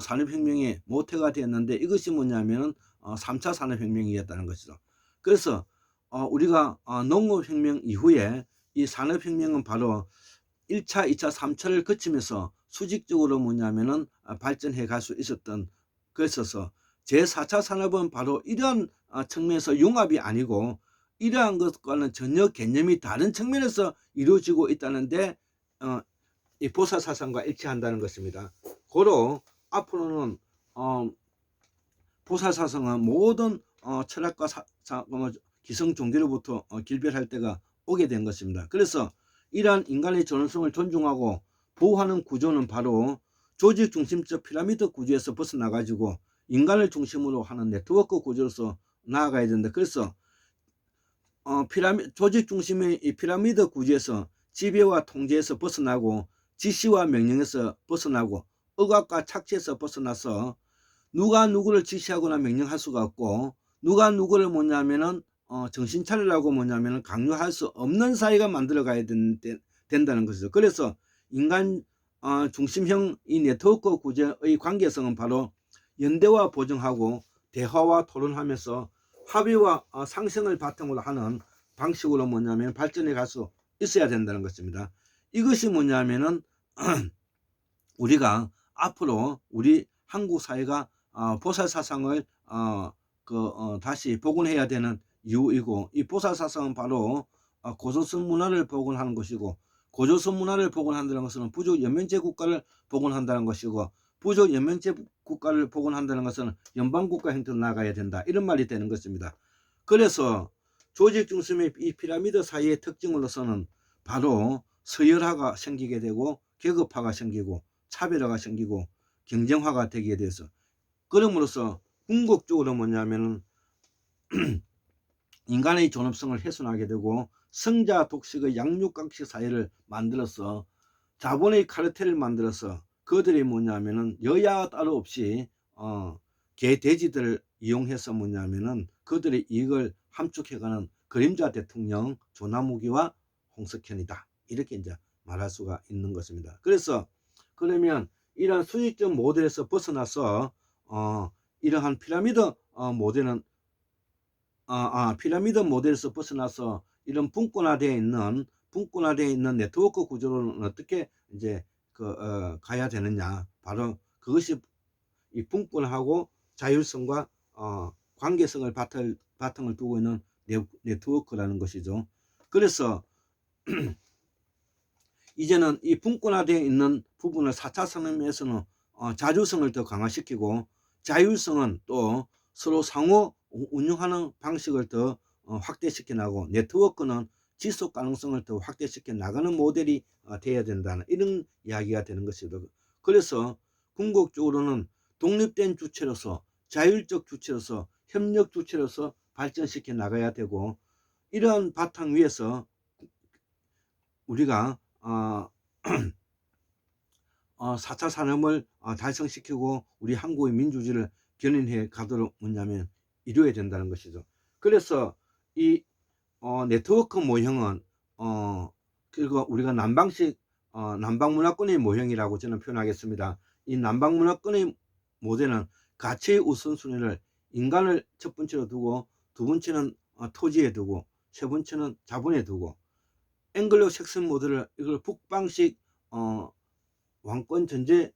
산업혁명의 모태가 되었는데, 이것이 뭐냐면은 3차 산업혁명이었다는 것이죠. 그래서 우리가 농업혁명 이후에 이 산업혁명은 바로 1차, 2차, 3차를 거치면서 수직적으로 뭐냐면은 발전해 갈 수 있었던 것이어서 제4차 산업은 바로 이러한 측면에서 융합이 아니고 이러한 것과는 전혀 개념이 다른 측면에서 이루어지고 있다는데 이 보살 사상과 일치한다는 것입니다. 고로 앞으로는 보살 사상은 모든 철학과 기성 종교로부터 길별할 때가 오게 된 것입니다. 그래서 이러한 인간의 존엄성을 존중하고 보호하는 구조는 바로 조직 중심적 피라미드 구조에서 벗어나 가지고 인간을 중심으로 하는 네트워크 구조로서 나아가야 된다. 그래서 조직 중심의 이 피라미드 구조에서 지배와 통제에서 벗어나고 지시와 명령에서 벗어나고 억압과 착취에서 벗어나서 누가 누구를 지시하거나 명령할 수가 없고 누가 누구를 뭐냐면은 정신 차리라고 뭐냐면은 강요할 수 없는 사회가 만들어 가야 된다는 것이죠. 그래서 인간 중심형 이 네트워크 구조의 관계성은 바로 연대와 보증하고 대화와 토론하면서 합의와 상생을 바탕으로 하는 방식으로 뭐냐면 발전해 갈 수 있어야 된다는 것입니다. 이것이 뭐냐면은 우리가 앞으로 우리 한국 사회가 보살 사상을 다시 복원해야 되는 이유이고, 이 보살 사상은 바로 고조선 문화를 복원하는 것이고, 고조선 문화를 복원한다는 것은 부족 연명제 국가를 복원한다는 것이고, 부족 연명제 국가를 복원한다는 것은 연방국가 형태로 나가야 된다, 이런 말이 되는 것입니다. 그래서 조직 중심의 이 피라미드 사이의 특징으로서는 바로 서열화가 생기게 되고 계급화가 생기고 차별화가 생기고 경쟁화가 되게 돼서, 그럼으로써 궁극적으로 뭐냐면은 인간의 존엄성을 훼손하게 되고 성자 독식의 양육강식 사회를 만들어서 자본의 카르텔을 만들어서 그들이 뭐냐면은 여야 따로 없이 개 돼지들을 이용해서 뭐냐면은 그들의 이익을 함축해가는 그림자 대통령 조나무기와 홍석현이다, 이렇게 이제 말할 수가 있는 것입니다. 그래서 그러면 이러한 수직적 모델에서 벗어나서 이러한 피라미드 모델은 피라미드 모델에서 벗어나서 이런 분권화되어 있는 네트워크 구조로는 어떻게 이제 가야 되느냐, 바로 그것이 이 분권하고 자율성과 관계성을 바탕을 두고 있는 네트워크라는 것이죠. 그래서 이제는 이 분권화되어 있는 부분을 4차 산업에서는 자주성을 더 강화시키고 자율성은 또 서로 상호 운영하는 방식을 더 확대시켜 나가고 네트워크는 지속 가능성을 더 확대시켜 나가는 모델이 되어야 된다는 이런 이야기가 되는 것입니다. 그래서 궁극적으로는 독립된 주체로서 자율적 주체로서 협력 주체로서 발전시켜 나가야 되고, 이러한 바탕 위에서 우리가 4차 산업을 달성시키고 우리 한국의 민주주의를 견인해 가도록 뭐냐면 이루어야 된다는 것이죠. 그래서 이 네트워크 모형은 그리고 우리가 남방식 남방문화권의 모형이라고 저는 표현하겠습니다. 이 남방문화권의 모델은 가치의 우선순위를 인간을 첫 번째로 두고, 두 번째는 토지에 두고, 세 번째는 자본에 두고, 앵글로 섹슨 모델을 이걸 북방식 왕권 전제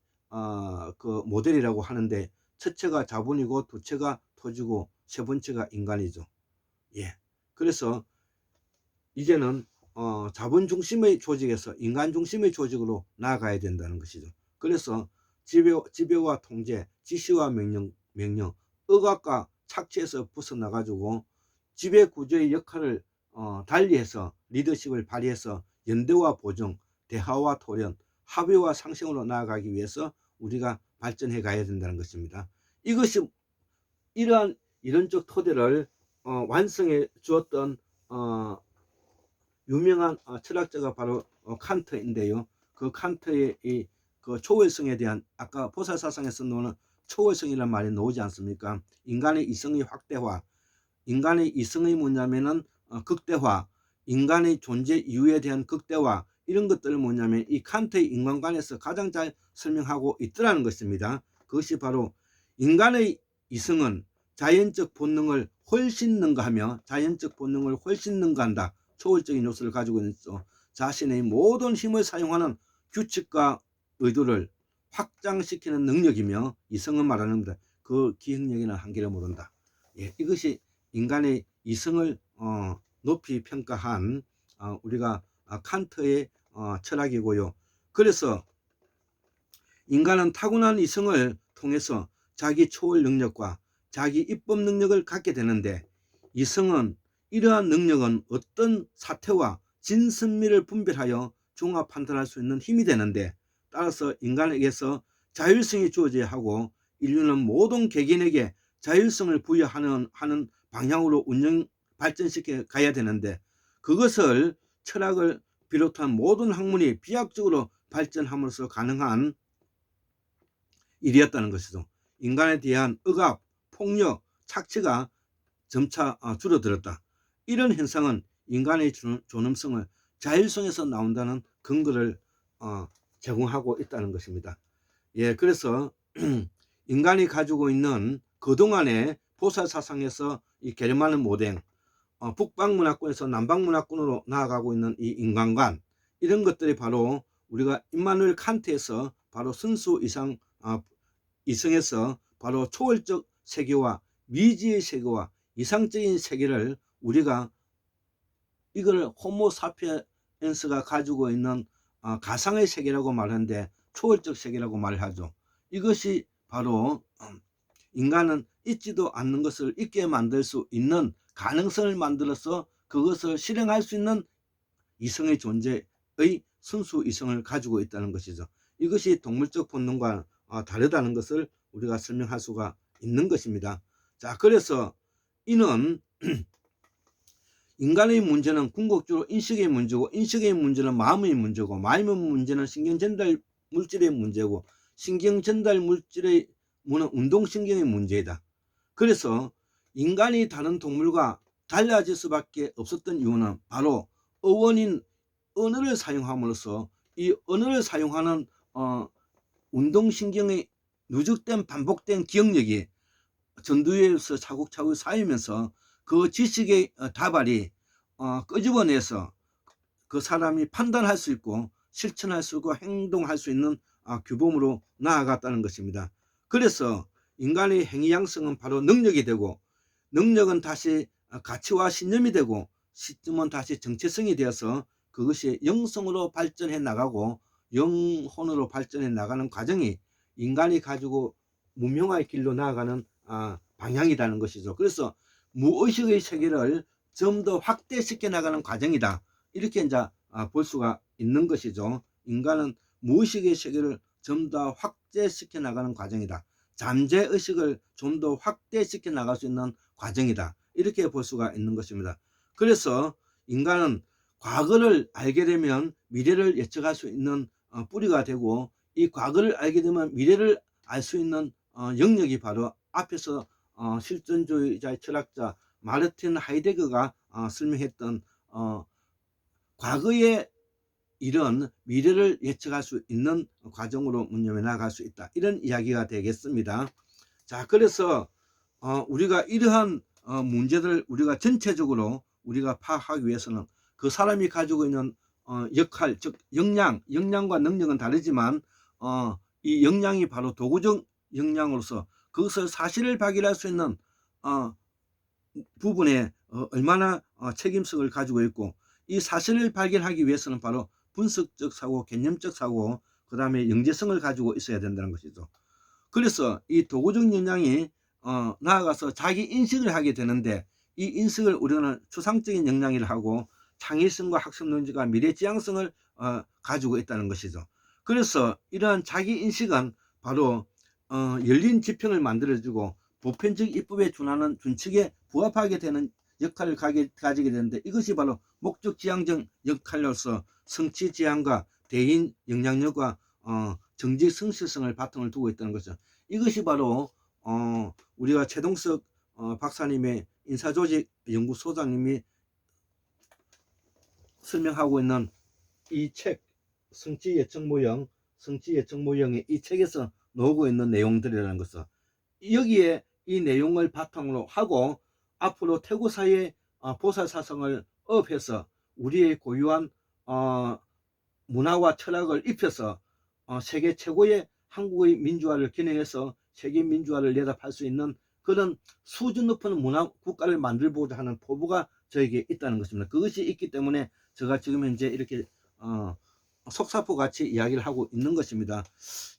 그 모델이라고 하는데, 첫째가 자본이고, 두째가 토지고, 세 번째가 인간이죠. 예. 그래서 이제는 자본 중심의 조직에서 인간 중심의 조직으로 나아가야 된다는 것이죠. 그래서 지배와 통제, 지시와 명령, 억압과 착취에서 벗어나 가지고 지배 구조의 역할을 달리해서 리더십을 발휘해서 연대와 보정, 대화와 토론, 합의와 상생으로 나아가기 위해서 우리가 발전해 가야 된다는 것입니다. 이것이 이러한 이론적 토대를 완성해 주었던 유명한 철학자가 바로 칸트인데요. 그 칸트의 그 초월성에 대한, 아까 보살사상에서 나오는 초월성이라는 말이 나오지 않습니까? 인간의 이성의 확대화, 인간의 이성의 뭐냐면은 극대화, 인간의 존재 이유에 대한 극대화, 이런 것들을 뭐냐면 이 칸트의 인간관에서 가장 잘 설명하고 있더라는 것입니다. 그것이 바로 인간의 이성은 자연적 본능을 훨씬 능가하며 자연적 본능을 훨씬 능가한다. 초월적인 요소를 가지고 있어 자신의 모든 힘을 사용하는 규칙과 의도를 확장시키는 능력이며, 이성은 말하는 그 기억력이나 한계를 모른다. 예, 이것이 인간의 이성을 높이 평가한 우리가 칸트의 철학이고요. 그래서 인간은 타고난 이성을 통해서 자기 초월 능력과 자기 입법 능력을 갖게 되는데, 이성은 이러한 능력은 어떤 사태와 진선미를 분별하여 종합 판단할 수 있는 힘이 되는데, 따라서 인간에게서 자율성이 주어져야 하고 인류는 모든 개개인에게 자율성을 부여하는 방향으로 발전시켜 가야 되는데, 그것을 철학을 비롯한 모든 학문이 비약적으로 발전함으로써 가능한 일이었다는 것이죠. 인간에 대한 억압, 폭력, 착취가 점차 줄어들었다. 이런 현상은 인간의 존엄성을 자율성에서 나온다는 근거를 제공하고 있다는 것입니다. 예, 그래서 인간이 가지고 있는 그동안의 보살사상에서 이 게르만 모델, 북방문화권에서 남방문화권으로 나아가고 있는 이 인간관, 이런 것들이 바로 우리가 임마누엘 칸트에서 바로 순수 이성에서 바로 초월적 세계와 미지의 세계와 이상적인 세계를 우리가 이걸 호모사피엔스가 가지고 있는 가상의 세계라고 말하는데, 초월적 세계라고 말하죠. 이것이 바로 인간은 있지도 않는 것을 있게 만들 수 있는 가능성을 만들어서 그것을 실행할 수 있는 이성의 존재의 순수 이성을 가지고 있다는 것이죠. 이것이 동물적 본능과 다르다는 것을 우리가 설명할 수가 있는 것입니다. 자, 그래서 이는 인간의 문제는 궁극적으로 인식의 문제고, 인식의 문제는 마음의 문제고, 마음의 문제는 신경전달 물질의 문제고, 신경전달 물질의 운동신경의 문제이다. 그래서 인간이 다른 동물과 달라질 수밖에 없었던 이유는 바로 어원인 언어를 사용함으로써 이 언어를 사용하는 운동신경의 누적된 반복된 기억력이 전두에서 차곡차곡 쌓이면서 그 지식의 다발이 끄집어내서 그 사람이 판단할 수 있고 실천할 수 있고 행동할 수 있는 규범으로 나아갔다는 것입니다. 그래서 인간의 행위양성은 바로 능력이 되고, 능력은 다시 가치와 신념이 되고, 신념은 다시 정체성이 되어서 그것이 영성으로 발전해 나가고 영혼으로 발전해 나가는 과정이 인간이 가지고 문명화의 길로 나아가는 방향이라는 것이죠. 그래서 무의식의 세계를 좀 더 확대시켜 나가는 과정이다. 이렇게 이제 볼 수가 있는 것이죠. 인간은 무의식의 세계를 좀 더 확대시켜 나가는 과정이다. 잠재의식을 좀 더 확대시켜 나갈 수 있는 과정이다. 이렇게 볼 수가 있는 것입니다. 그래서 인간은 과거를 알게 되면 미래를 예측할 수 있는 뿌리가 되고, 이 과거를 알게 되면 미래를 알 수 있는 영역이 바로 앞에서 실존주의자의 철학자 마르틴 하이데거가 설명했던 과거의 일은 미래를 예측할 수 있는 과정으로 문명해 나갈 수 있다. 이런 이야기가 되겠습니다. 자, 그래서 우리가 이러한 문제들을 우리가 전체적으로 우리가 파악하기 위해서는 그 사람이 가지고 있는 역할, 즉 역량과 능력은 다르지만 이 역량이 바로 도구적 역량으로서 그것을 사실을 발견할 수 있는 부분에 얼마나 책임성을 가지고 있고, 이 사실을 발견하기 위해서는 바로 분석적 사고, 개념적 사고, 그 다음에 영재성을 가지고 있어야 된다는 것이죠. 그래서 이 도구적 역량이 나아가서 자기 인식을 하게 되는데, 이 인식을 우리는 추상적인 역량이라 하고 창의성과 학습 논지가 미래 지향성을 가지고 있다는 것이죠. 그래서 이러한 자기 인식은 바로 열린 지평을 만들어주고 보편적 입법에 준하는 준칙에 부합하게 되는 역할을 가지게 되는데, 이것이 바로 목적 지향적 역할로서 성취 지향과 대인 영향력과 정직 성실성을 바탕을 두고 있다는 거죠. 이것이 바로 우리가 최동석 박사님의 인사조직 연구소장님이 설명하고 있는 이 책 성취 예측 모형의 이 책에서 나오고 있는 내용들이라는 것은, 여기에 이 내용을 바탕으로 하고 앞으로 태고사의 보살사성을 업해서 우리의 고유한 문화와 철학을 입혀서 세계 최고의 한국의 민주화를 겨냥해서 세계 민주화를 내다팔 수 있는 그런 수준 높은 문화 국가를 만들고자 하는 포부가 저에게 있다는 것입니다. 그것이 있기 때문에 제가 지금 현재 이렇게 속사포 같이 이야기를 하고 있는 것입니다.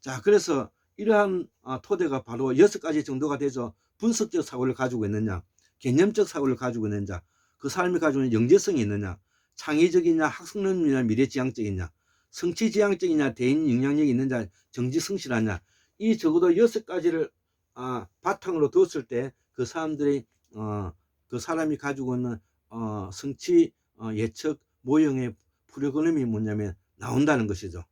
자, 그래서 이러한 토대가 바로 6가지 정도가 되죠. 분석적 사고를 가지고 있느냐, 개념적 사고를 가지고 있느냐, 그 사람이 가지고 있는 영재성이 있느냐, 창의적이냐, 학습능력이냐, 미래지향적이냐, 성취지향적이냐, 대인 영향력이 있느냐, 정지성실하냐, 이 적어도 6가지를 바탕으로 뒀을 때 그 사람들이 그 사람이 가지고 있는 성취 예측 모형의 프로그램이 뭐냐면 나온다는 것이죠.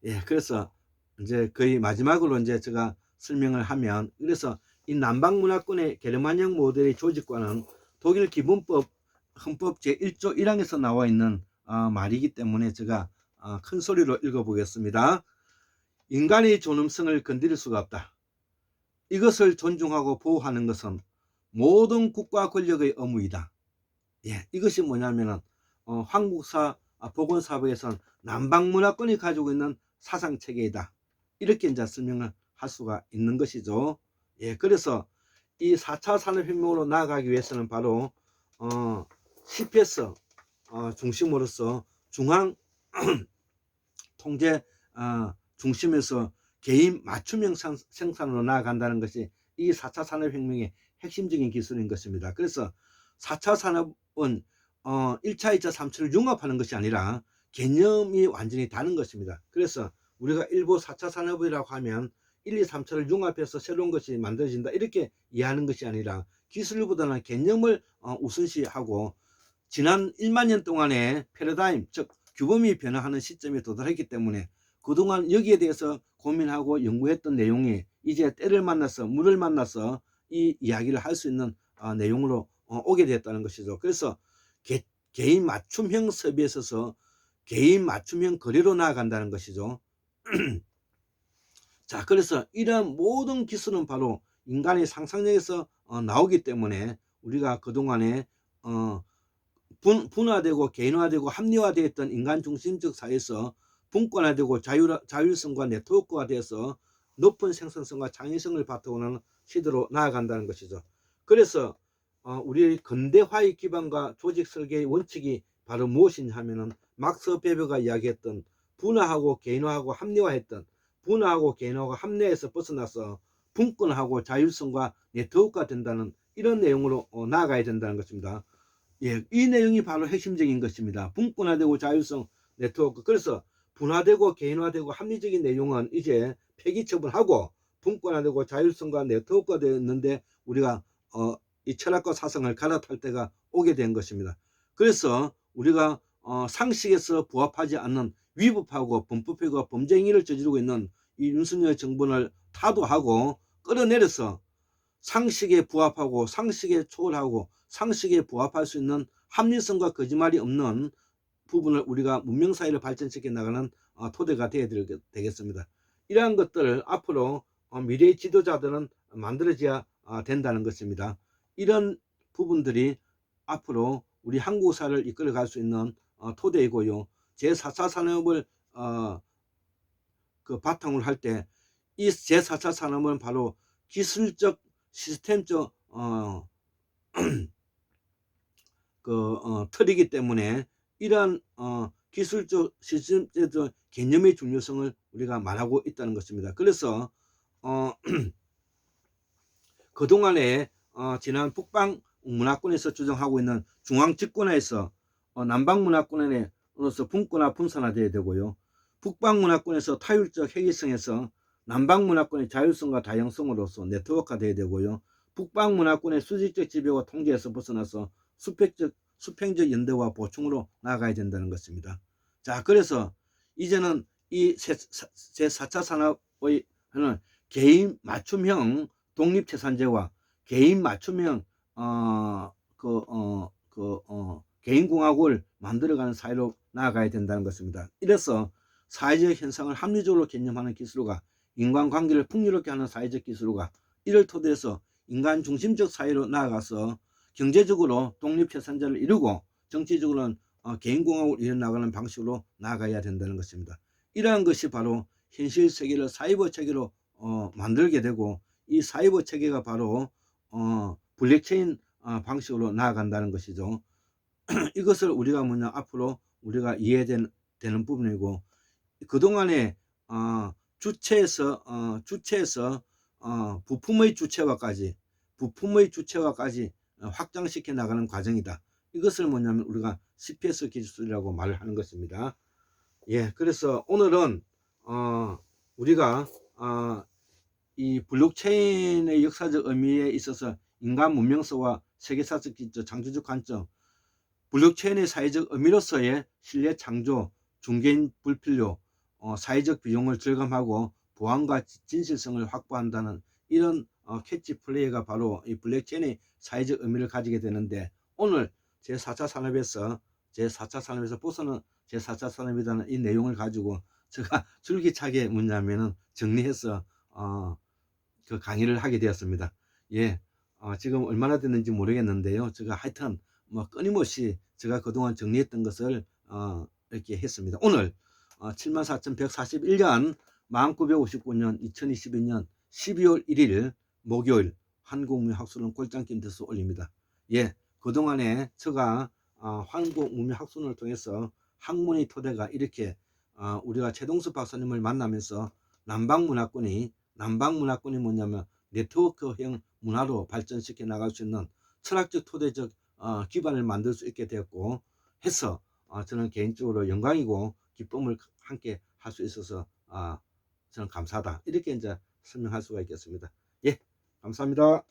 예, 그래서 이제 거의 마지막으로 이제 제가 설명을 하면, 그래서 이 남방 문화권의 게르만형 모델의 조직과는 독일 기본법 헌법 제1조 1항에서 나와 있는 말이기 때문에 제가 큰 소리로 읽어보겠습니다. 인간의 존엄성을 건드릴 수가 없다. 이것을 존중하고 보호하는 것은 모든 국가 권력의 의무이다. 이것이 뭐냐면은 한국사 보건사법에서는 남방문화권이 가지고 있는 사상체계이다. 이렇게 이제 설명을 할 수가 있는 것이죠. 그래서 이 4차 산업혁명으로 나아가기 위해서는 바로 CPS 중심으로서 중앙 통제 중심에서 개인 맞춤형 생산으로 나아간다는 것이 이 4차 산업혁명의 핵심적인 기술인 것입니다. 그래서 4차 산업은 1차, 2차, 3차를 융합하는 것이 아니라 개념이 완전히 다른 것입니다. 그래서 우리가 일부 4차 산업이라고 하면 1, 2, 3차를 융합해서 새로운 것이 만들어진다, 이렇게 이해하는 것이 아니라 기술보다는 개념을 우선시하고 지난 1만 년 동안의 패러다임, 즉 규범이 변화하는 시점에 도달했기 때문에 그동안 여기에 대해서 고민하고 연구했던 내용이 이제 때를 만나서 물을 만나서 이 이야기를 할 수 있는 내용으로 오게 되었다는 것이죠. 그래서 개인 맞춤형 섭외에 있어서 개인 맞춤형 거래로 나아간다는 것이죠. 자, 그래서 이러한 모든 기술은 바로 인간의 상상력에서 나오기 때문에 우리가 그동안에 분화되고 개인화되고 합리화되었던 인간 중심적 사회에서 분권화되고 자율성과 네트워크가 되어서 높은 생산성과 창의성을 바탕으로 하는 시대로 나아간다는 것이죠. 그래서 우리의 근대화의 기반과 조직 설계의 원칙이 바로 무엇이냐 하면은 막스 베버가 이야기했던 분화하고 개인화하고 합리화했던, 분화하고 개인화가 합리화에서 벗어나서 분권하고 자율성과 네트워크가 된다는 이런 내용으로 나아가야 된다는 것입니다. 이 내용이 바로 핵심적인 것입니다. 분권화되고 자율성, 네트워크. 그래서 분화되고 개인화되고 합리적인 내용은 이제 폐기 처분하고 분권화되고 자율성과 네트워크가 되었는데 우리가 이 철학과 사상을 갈아탈 때가 오게 된 것입니다. 그래서 우리가 상식에서 부합하지 않는 위법하고 범법하고 범죄 행위를 저지르고 있는 이 윤석열 정부를 타도하고 끌어내려서 상식에 부합하고 상식에 초월하고 상식에 부합할 수 있는 합리성과 거짓말이 없는 부분을 우리가 문명사회를 발전시켜 나가는 토대가 되어야 되겠습니다. 이러한 것들을 앞으로 미래의 지도자들은 만들어져야 된다는 것입니다. 이런 부분들이 앞으로 우리 한국사를 이끌어갈 수 있는 토대이고요. 제4차 산업을 그 바탕으로 할 때 이 제4차 산업은 바로 기술적 시스템적 틀이기 때문에 이러한 기술적 시스템적 개념의 중요성을 우리가 말하고 있다는 것입니다. 그래서 그동안에 지난 북방 문화권에서 주장하고 있는 중앙 집권화에서 남방 문화권으로서 분권화 분산화되어야 되고요. 북방 문화권에서 타율적 회의성에서 남방 문화권의 자율성과 다양성으로서 네트워크가 되어야 되고요. 북방 문화권의 수직적 지배와 통제에서 벗어나서 수평적 연대와 보충으로 나아가야 된다는 것입니다. 자, 그래서 이제는 이 제4차 산업의 개인 맞춤형 독립채산제와 개인 맞춤형 개인공화국을 만들어가는 사회로 나아가야 된다는 것입니다. 이래서 사회적 현상을 합리적으로 개념하는 기술과 인간관계를 풍요롭게 하는 사회적 기술과 이를 토대해서 인간 중심적 사회로 나아가서 경제적으로 독립채산제를 이루고 정치적으로는 개인공화국을 이뤄나가는 방식으로 나아가야 된다는 것입니다. 이러한 것이 바로 현실 체계를 사이버 체계로 만들게 되고 이 사이버 체계가 바로 블록체인 방식으로 나아간다는 것이죠. 이것을 우리가 앞으로 우리가 이해되는 부분이고 그동안에 주체에서 부품의 주체화까지 확장시켜 나가는 과정이다. 이것을 우리가 CPS 기술이라고 말을 하는 것입니다. 예, 그래서 오늘은 우리가 이 블록체인의 역사적 의미에 있어서 인간 문명서와 세계사적 기초, 창조적 관점, 블록체인의 사회적 의미로서의 신뢰 창조, 중개인 불필요, 사회적 비용을 절감하고 보안과 진실성을 확보한다는 이런 캐치 플레이가 바로 이 블록체인의 사회적 의미를 가지게 되는데 오늘 제4차 산업에서 벗어난 제4차 산업이라는 이 내용을 가지고 제가 줄기차게 정리해서 그 강의를 하게 되었습니다. 예, 지금 얼마나 됐는지 모르겠는데요. 제가 하여튼 끊임없이 제가 그동안 정리했던 것을 이렇게 했습니다. 오늘 74,141년 1959년 2022년 12월 1일 목요일 한국문명학술은 골장김 대수 올립니다. 예, 그동안에 제가 한국문명학술을 통해서 학문의 토대가 이렇게 우리가 최동수 박사님을 만나면서 남방문화권이 뭐냐면 네트워크형 문화로 발전시켜 나갈 수 있는 철학적 토대적 기반을 만들 수 있게 되었고 해서 저는 개인적으로 영광이고 기쁨을 함께 할 수 있어서 저는 감사하다 이렇게 이제 설명할 수가 있겠습니다. 예, 감사합니다.